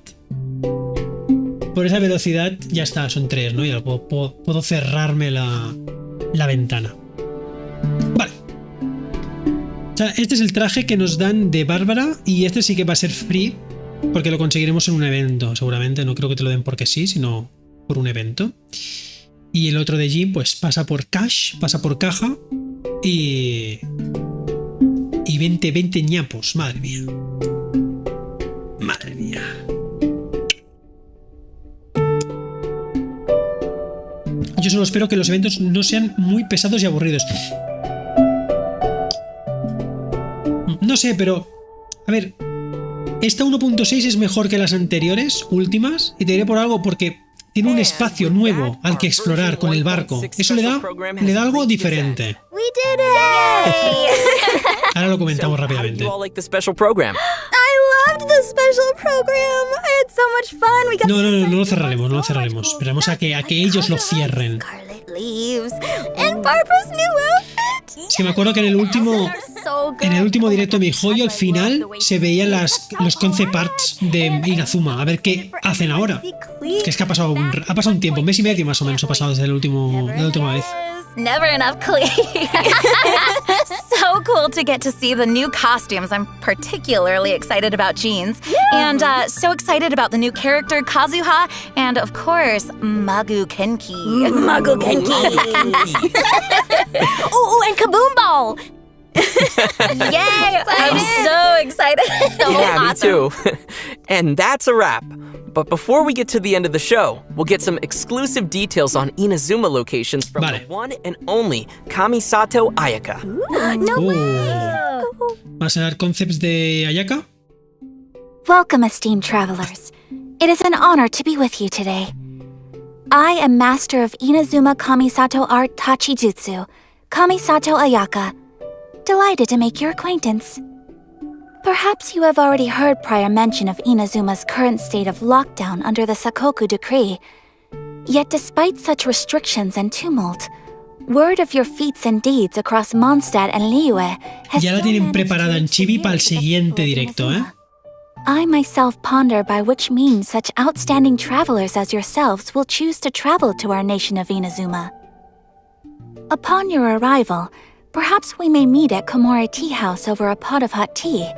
Por esa velocidad, ya está, son 3, ¿no? Ya puedo cerrarme la ventana. Vale. O sea, este es el traje que nos dan de Bárbara y este sí que va a ser free porque lo conseguiremos en un evento, seguramente. No creo que te lo den porque sí, sino por un evento. Y el otro de Jim, pues pasa por cash, pasa por caja y 20 ñapos, madre mía. Madre mía. Yo solo espero que los eventos no sean muy pesados y aburridos. No sé, pero... A ver... Esta 1.6 es mejor que las anteriores, últimas, y te diré por algo porque tiene un espacio nuevo al que explorar con el barco. Eso le da algo diferente. We did it! Ahora lo comentamos How did rápidamente. you all like the special program? I loved the special program. I had so much fun. We got No lo cerraremos, no lo cerraremos. Esperamos a que ellos lo cierren. Scarlet leaves and Barbara's new outfit. Es que me acuerdo que en el último directo de mi joyo, al final se veían los concept arts de Inazuma. A ver qué hacen ahora. Que es que ha pasado un tiempo, un mes y medio más o menos ha pasado desde la última vez. Never enough clean. It's so cool to get to see the new costumes. I'm particularly excited about Jeans. And so excited about the new character, Kazuha. And of course, Magu Kenki. Magu Genki. Oh, and Kaboom Ball. Yay! I'm so excited. So Yeah, me awesome. too. And that's a wrap. But before we get to the end of the show, we'll get some exclusive details on Inazuma locations from Vale. the one and only Kamisato Ayaka. ¿Vas a dar concepts de Ayaka? Welcome, esteemed travelers. It is an honor to be with you today. I am master of Inazuma Kamisato art Tachijutsu, Kamisato Ayaka. Delighted to make your acquaintance. Perhaps you have already heard prior mention of Inazuma's current state of lockdown under the Sakoku Decree. Yet despite such restrictions and tumult, Word of your feats and deeds across Mondstadt and Liyue has Ya la still tienen managed preparada to en reach Chibi the para el ears of the siguiente people of directo, ¿eh? Inazuma. I myself ponder by which means such outstanding travelers as yourselves will choose to travel to our nation of Inazuma. Upon your arrival, perhaps we may meet at Komori Tea House over a pot of hot tea,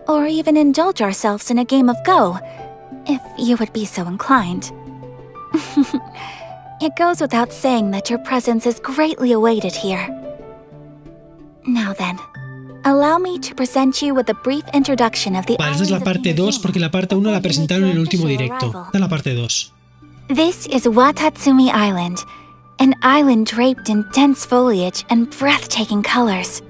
or even indulge ourselves in a game of Go, if you would be so inclined. It goes without saying that your presence is greatly awaited here. Now then, allow me to present you with a brief introduction of the Vale, esta es la islands of parte 2 Inazuma porque la parte 1 la before you make presentaron en el your último official directo. arrival. Esta es la parte 2. This is Watatsumi Island, an island draped in dense foliage and breathtaking colors.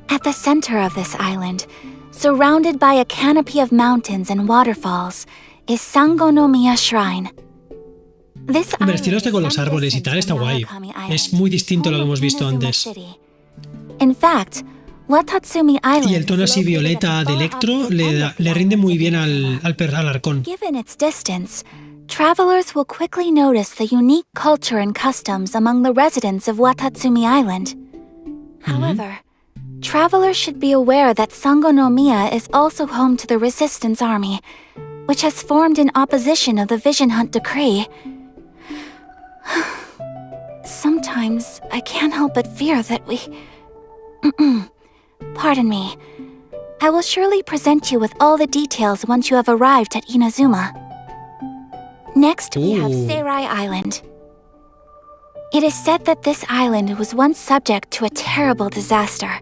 At the center of this island, surrounded by a canopy of mountains and waterfalls, is Sangonomiya Shrine. This Hombre, el estilo island este is con los some árboles y distance tal está from guay. Narukami Island, Es muy distinto a lo que home hemos of visto Inazuma antes. City. In fact, Watatsumi Island Y el tono is así located violeta at de the far electro opposite end of the le rinde islands muy of bien Inazuma. al arcón. Given its distance, travelers will quickly notice the unique culture and customs among the residents of Watatsumi Island. However, travelers should be aware that Sangonomiya is also home to the Resistance Army, which has formed in opposition of the Vision Hunt Decree. Sometimes I can't help but fear that we... Pardon me. I will surely present you with all the details once you have arrived at Inazuma. Next, we have Ooh. Seirai Island. It is said that this island was once subject to a terrible disaster.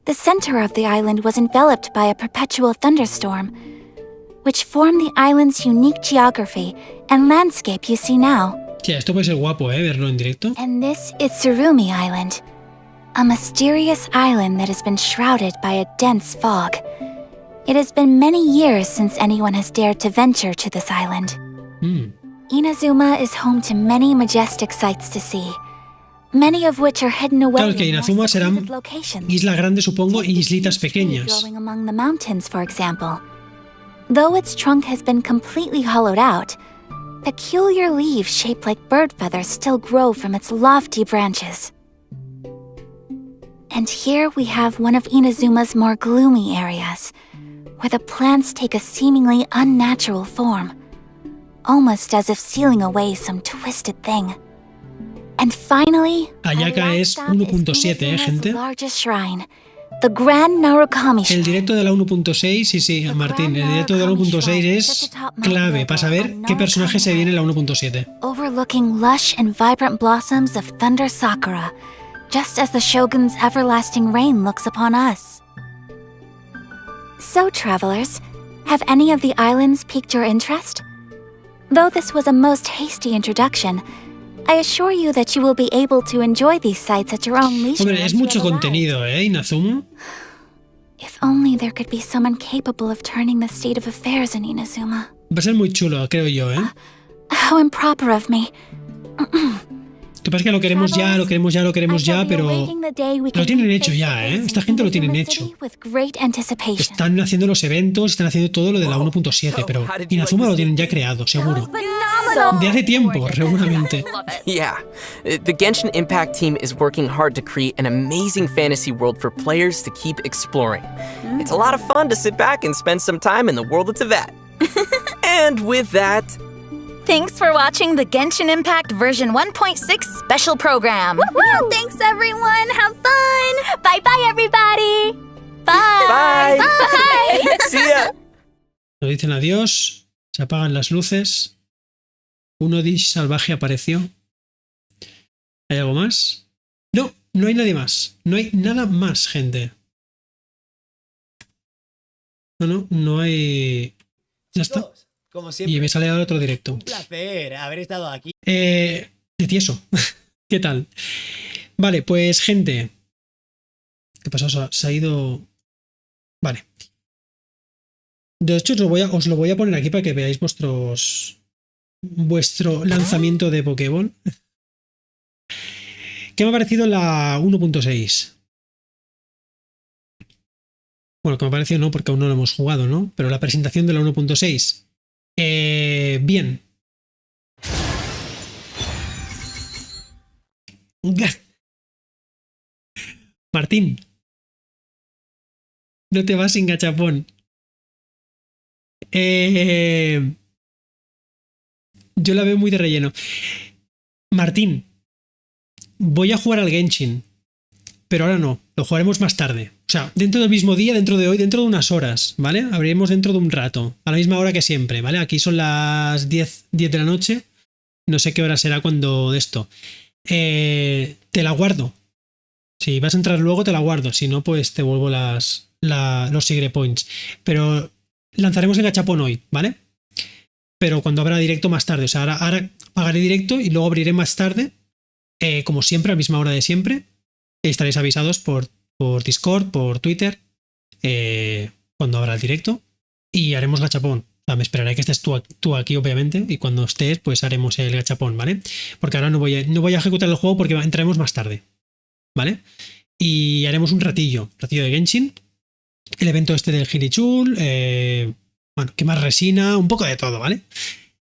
The center of the island was enveloped by a perpetual thunderstorm, which formed the island's unique geography and landscape you see now. Sí, esto puede ser guapo, verlo en directo. And this is Tsurumi Island, a mysterious island that has been shrouded by a dense fog. It has been many years since anyone has dared to venture to this island. Inazuma is home to many majestic sights to see, many of which are hidden away Claro que in more Inazuma secluded serán locations. islas grandes, supongo, y Take the islitas huge tree pequeñas. growing among the mountains, for example. Though its trunk has been completely hollowed out, peculiar leaves shaped like bird feathers still grow from its lofty branches. And here we have one of Inazuma's more gloomy areas, where the plants take a seemingly unnatural form, almost as if sealing away some twisted thing. And finally, Ayaka our es last stop is 1.7, Inazuma's gente. largest shrine, the Grand Narukami El Shrine. directo de la 1.6, sí, Martín, el directo de la 1.6 es clave para saber qué personaje se viene en la 1.7. Overlooking lush and vibrant blossoms of thunder sakura, just as the Shogun's everlasting reign looks upon us. So, travelers, have any of the islands piqued your interest? Though this was a most hasty introduction, I assure you that you will be able to enjoy these sights at your own leisure. Hombre, es once you mucho have arrived. contenido, Inazuma. If only there could be someone capable of turning the state of affairs in Inazuma. Va a ser muy chulo, creo yo, How improper of me. Lo que pasa es que lo queremos ya, pero lo tienen hecho ya, Esta gente lo tienen hecho. Están haciendo los eventos, están haciendo todo lo de la 1.7, pero Inazuma lo tienen ya creado, seguro. De hace tiempo, seguramente. Yeah, the Genshin Impact team is working hard to create an amazing fantasy world for players to keep exploring. It's a lot of fun to sit back and spend some time in the world of Teyvat. And with that, Thanks for watching the Genshin Impact version 1.6 special program. Yeah, thanks everyone. Have fun. Bye bye everybody. Bye. bye! Bye. See ya! Nos dicen adiós, se apagan las luces. Un Odish salvaje apareció. ¿Hay algo más? No, no hay nadie más. No hay nada más, gente. No hay... Ya está. Como siempre. Y me sale ahora otro directo. Un placer haber estado aquí. De tieso. ¿Qué tal? Vale, pues gente. ¿Qué pasó? Se ha ido... Vale. De hecho, os lo voy a poner aquí para que veáis vuestro lanzamiento de Pokémon. ¿Qué me ha parecido la 1.6? Bueno, que me ha parecido no, porque aún no lo hemos jugado, ¿no? Pero la presentación de la 1.6. Bien. Martín, no te vas sin gachapón. Yo la veo muy de relleno. Martín, voy a jugar al Genshin, pero ahora no, lo jugaremos más tarde. O sea, dentro del mismo día, dentro de hoy, dentro de unas horas, ¿vale? Abriremos dentro de un rato, a la misma hora que siempre, ¿vale? Aquí son las 10 de la noche, no sé qué hora será cuando de esto. Te la guardo. Si vas a entrar luego, te la guardo. Si no, pues te vuelvo los Sigre Points. Pero lanzaremos el gachapón hoy, ¿vale? Pero cuando habrá directo más tarde. O sea, ahora pagaré directo y luego abriré más tarde, como siempre, a la misma hora de siempre. Estaréis avisados por Discord, por Twitter, cuando habrá el directo. Y haremos gachapón. O sea, me esperaré que estés tú aquí, obviamente. Y cuando estés, pues haremos el gachapón, ¿vale? Porque ahora no voy a ejecutar el juego porque entraremos más tarde, ¿vale? Y haremos un ratillo de Genshin. El evento este del Girichul. Bueno, que más resina, un poco de todo, ¿vale?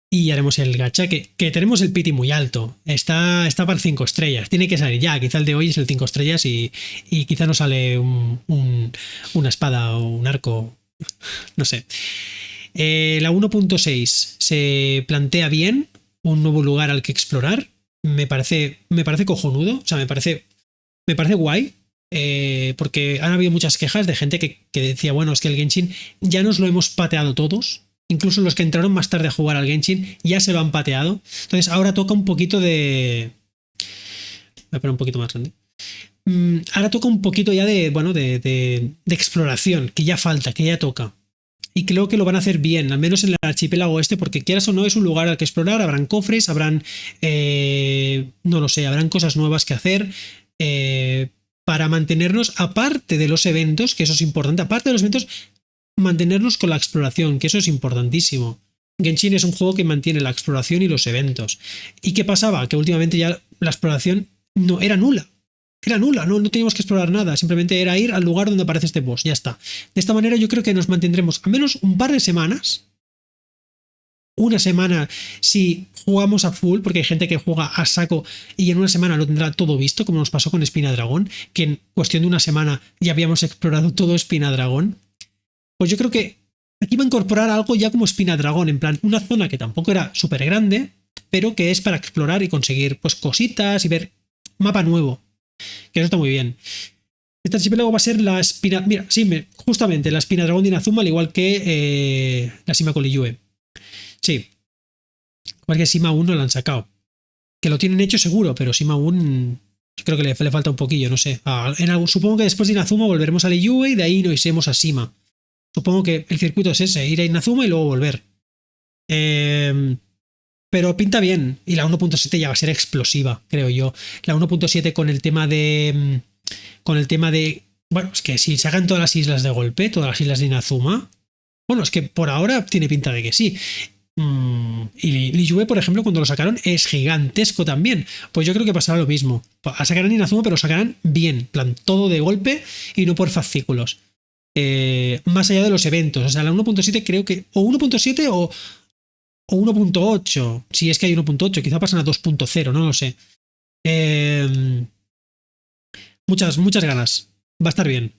Y haremos el gacha, que tenemos el piti muy alto. Está para 5 estrellas. Tiene que salir ya. Quizá el de hoy es el 5 estrellas y quizá nos sale una espada o un arco. No sé. La 1.6 se plantea bien. Un nuevo lugar al que explorar. Me parece cojonudo. O sea, me parece guay. Porque han habido muchas quejas de gente que decía, bueno, es que el Genshin ya nos lo hemos pateado todos. Incluso los que entraron más tarde a jugar al Genshin ya se lo han pateado. Entonces ahora toca un poquito de... Voy a poner un poquito más grande. Ahora toca un poquito ya de exploración, que ya falta, que ya toca. Y creo que lo van a hacer bien, al menos en el archipiélago este, porque quieras o no es un lugar al que explorar, habrán cofres, habrán... no lo sé, habrán cosas nuevas que hacer. Para mantenernos, aparte de los eventos, que eso es importante, aparte de los eventos, mantenernos con la exploración, que eso es importantísimo. Genshin es un juego que mantiene la exploración y los eventos. ¿Y qué pasaba? Que últimamente ya la exploración no era nula. Era nula, no teníamos que explorar nada, simplemente era ir al lugar donde aparece este boss, ya está. De esta manera yo creo que nos mantendremos al menos un par de semanas. Una semana si jugamos a full, porque hay gente que juega a saco y en una semana lo tendrá todo visto, como nos pasó con Espina Dragón, que en cuestión de una semana ya habíamos explorado todo Espina Dragón. Pues yo creo que aquí va a incorporar algo ya como Espina Dragón, en plan una zona que tampoco era súper grande, pero que es para explorar y conseguir pues cositas y ver mapa nuevo, que eso está muy bien. Este archipiélago va a ser la Espina... Mira, sí, justamente la Espina Dragón de Inazuma, al igual que la Sima Koliyue. Sí. Porque Sima aún no lo han sacado. Que lo tienen hecho seguro, pero Sima aún... Yo creo que le falta un poquillo, no sé. Supongo que después de Inazuma volveremos a Liyue y de ahí nos iremos a Sima. Supongo que el circuito es ese, ir a Inazuma y luego volver. Pero pinta bien. Y la 1.7 ya va a ser explosiva, creo yo. La 1.7 con el tema de... Bueno, es que si se hagan todas las islas de golpe, todas las islas de Inazuma... Bueno, es que por ahora tiene pinta de que sí. Y Liyue, por ejemplo, cuando lo sacaron, es gigantesco también. Pues yo creo que pasará lo mismo. Sacarán Inazuma, pero lo sacarán bien. Plan, todo de golpe y no por fascículos. Más allá de los eventos. O sea, la 1.7 creo que... O 1.7 o 1.8. Si es que hay 1.8. Quizá pasan a 2.0, no lo sé. Muchas ganas. Va a estar bien.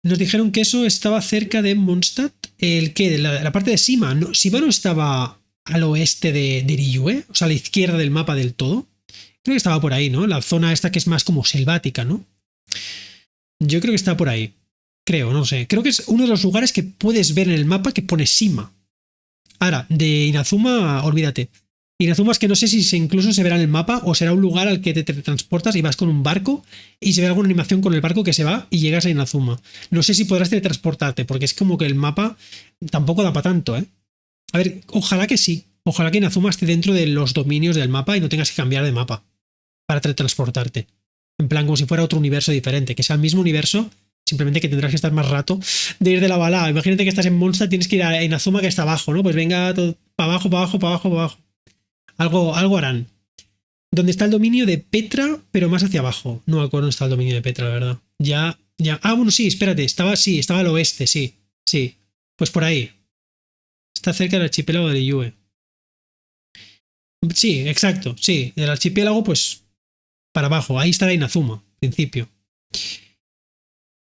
Nos dijeron que eso estaba cerca de Mondstadt. ¿El qué? La parte de Sima. No, Sima no estaba al oeste de Liyue. O sea, a la izquierda del mapa del todo. Creo que estaba por ahí, ¿no? La zona esta que es más como selvática, ¿no? Yo creo que está por ahí. Creo, no sé. Creo que es uno de los lugares que puedes ver en el mapa que pone Sima. Ahora, de Inazuma, olvídate. Inazuma es que no sé si incluso se verá en el mapa o será un lugar al que te transportas y vas con un barco y se ve alguna animación con el barco que se va y llegas a Inazuma. No sé si podrás teletransportarte porque es como que el mapa tampoco da para tanto, ¿eh? A ver, ojalá que sí. Ojalá que Inazuma esté dentro de los dominios del mapa y no tengas que cambiar de mapa para teletransportarte. En plan, como si fuera otro universo diferente, que sea el mismo universo, simplemente que tendrás que estar más rato de ir de la bala. Imagínate que estás en Mondstadt, tienes que ir a Inazuma que está abajo, ¿no? Pues venga para abajo, para abajo, para abajo, para abajo. Algo harán. Donde está el dominio de Petra, pero más hacia abajo. No me acuerdo dónde está el dominio de Petra, la verdad. Ya. Ah, bueno, sí, espérate. Estaba al oeste, sí. Sí. Pues por ahí. Está cerca del archipiélago de Liyue. Sí, exacto. Sí. Del archipiélago, pues para abajo. Ahí estará Inazuma, en principio.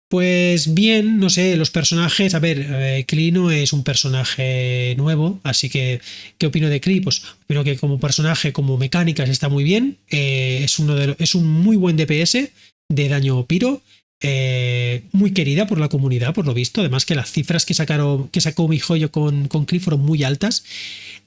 Pues bien, no sé, los personajes, a ver, Clino es un personaje nuevo, así que, ¿qué opino de Clee? Pues opino que como personaje, como mecánicas está muy bien, es un muy buen DPS de daño piro, muy querida por la comunidad, por lo visto, además que las cifras que sacó mi joyo con Clee fueron muy altas.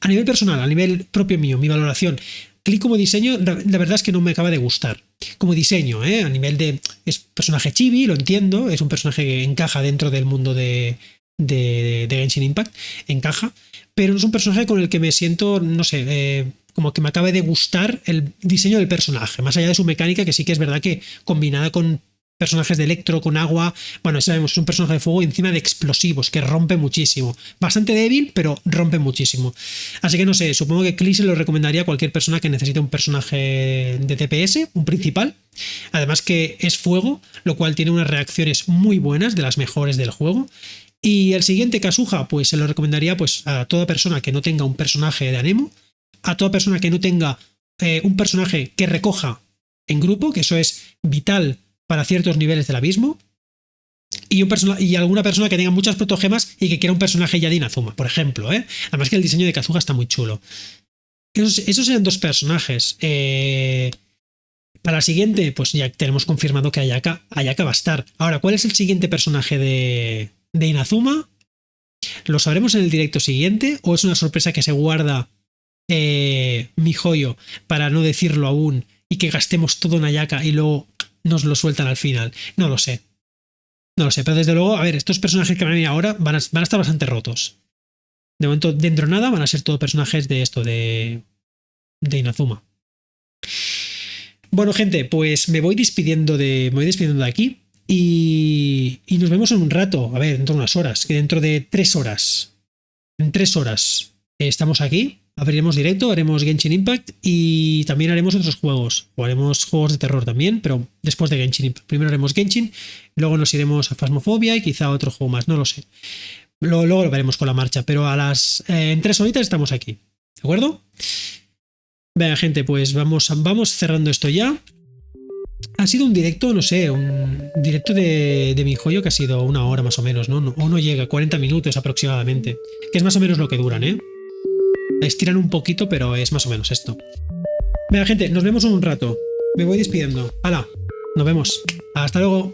A nivel personal, a nivel propio mío, mi valoración, Clee como diseño, la verdad es que no me acaba de gustar. Como diseño, a nivel de... Es personaje chibi, lo entiendo, es un personaje que encaja dentro del mundo de Genshin Impact, encaja, pero no es un personaje con el que me siento, no sé, como que me acabe de gustar el diseño del personaje, más allá de su mecánica, que sí que es verdad que combinada con personajes de electro, con agua, bueno, sabemos, es un personaje de fuego encima de explosivos, que rompe muchísimo. Bastante débil, pero rompe muchísimo. Así que no sé, supongo que Clee se lo recomendaría a cualquier persona que necesite un personaje de TPS, un principal. Además que es fuego, lo cual tiene unas reacciones muy buenas, de las mejores del juego. Y el siguiente, Kazuha, pues se lo recomendaría pues, a toda persona que no tenga un personaje de Anemo, a toda persona que no tenga un personaje que recoja en grupo, que eso es vital para ciertos niveles del abismo, y alguna persona que tenga muchas protogemas y que quiera un personaje ya de Inazuma, por ejemplo, Además que el diseño de Kazuha está muy chulo. Esos eran dos personajes. Para la siguiente, pues ya tenemos confirmado que Ayaka va a estar. Ahora, ¿cuál es el siguiente personaje de Inazuma? ¿Lo sabremos en el directo siguiente? ¿O es una sorpresa que se guarda mi joyo para no decirlo aún y que gastemos todo en Ayaka y luego nos lo sueltan al final? No lo sé. No lo sé, pero desde luego, a ver, estos personajes que van a venir ahora van a estar bastante rotos. De momento, dentro de nada, van a ser todos personajes de esto, de Inazuma. Bueno, gente, pues me voy despidiendo de aquí y nos vemos en un rato, a ver, dentro de unas horas, que dentro de 3 horas. En 3 horas estamos aquí. Abriremos directo, haremos Genshin Impact y también haremos otros juegos. O haremos juegos de terror también, pero después de Genshin Impact. Primero haremos Genshin, luego nos iremos a Phasmophobia y quizá otro juego más, no lo sé. Luego lo veremos con la marcha, pero en 3 horitas estamos aquí. ¿De acuerdo? Venga, gente, pues vamos cerrando esto ya. Ha sido un directo, no sé, un directo de mi joyo que ha sido 1 hora más o menos, ¿no? O no llega, 40 minutos aproximadamente. Que es más o menos lo que duran, ¿eh? Estiran un poquito, pero es más o menos esto. Venga, gente, nos vemos en un rato. Me voy despidiendo. ¡Hala! Nos vemos. Hasta luego.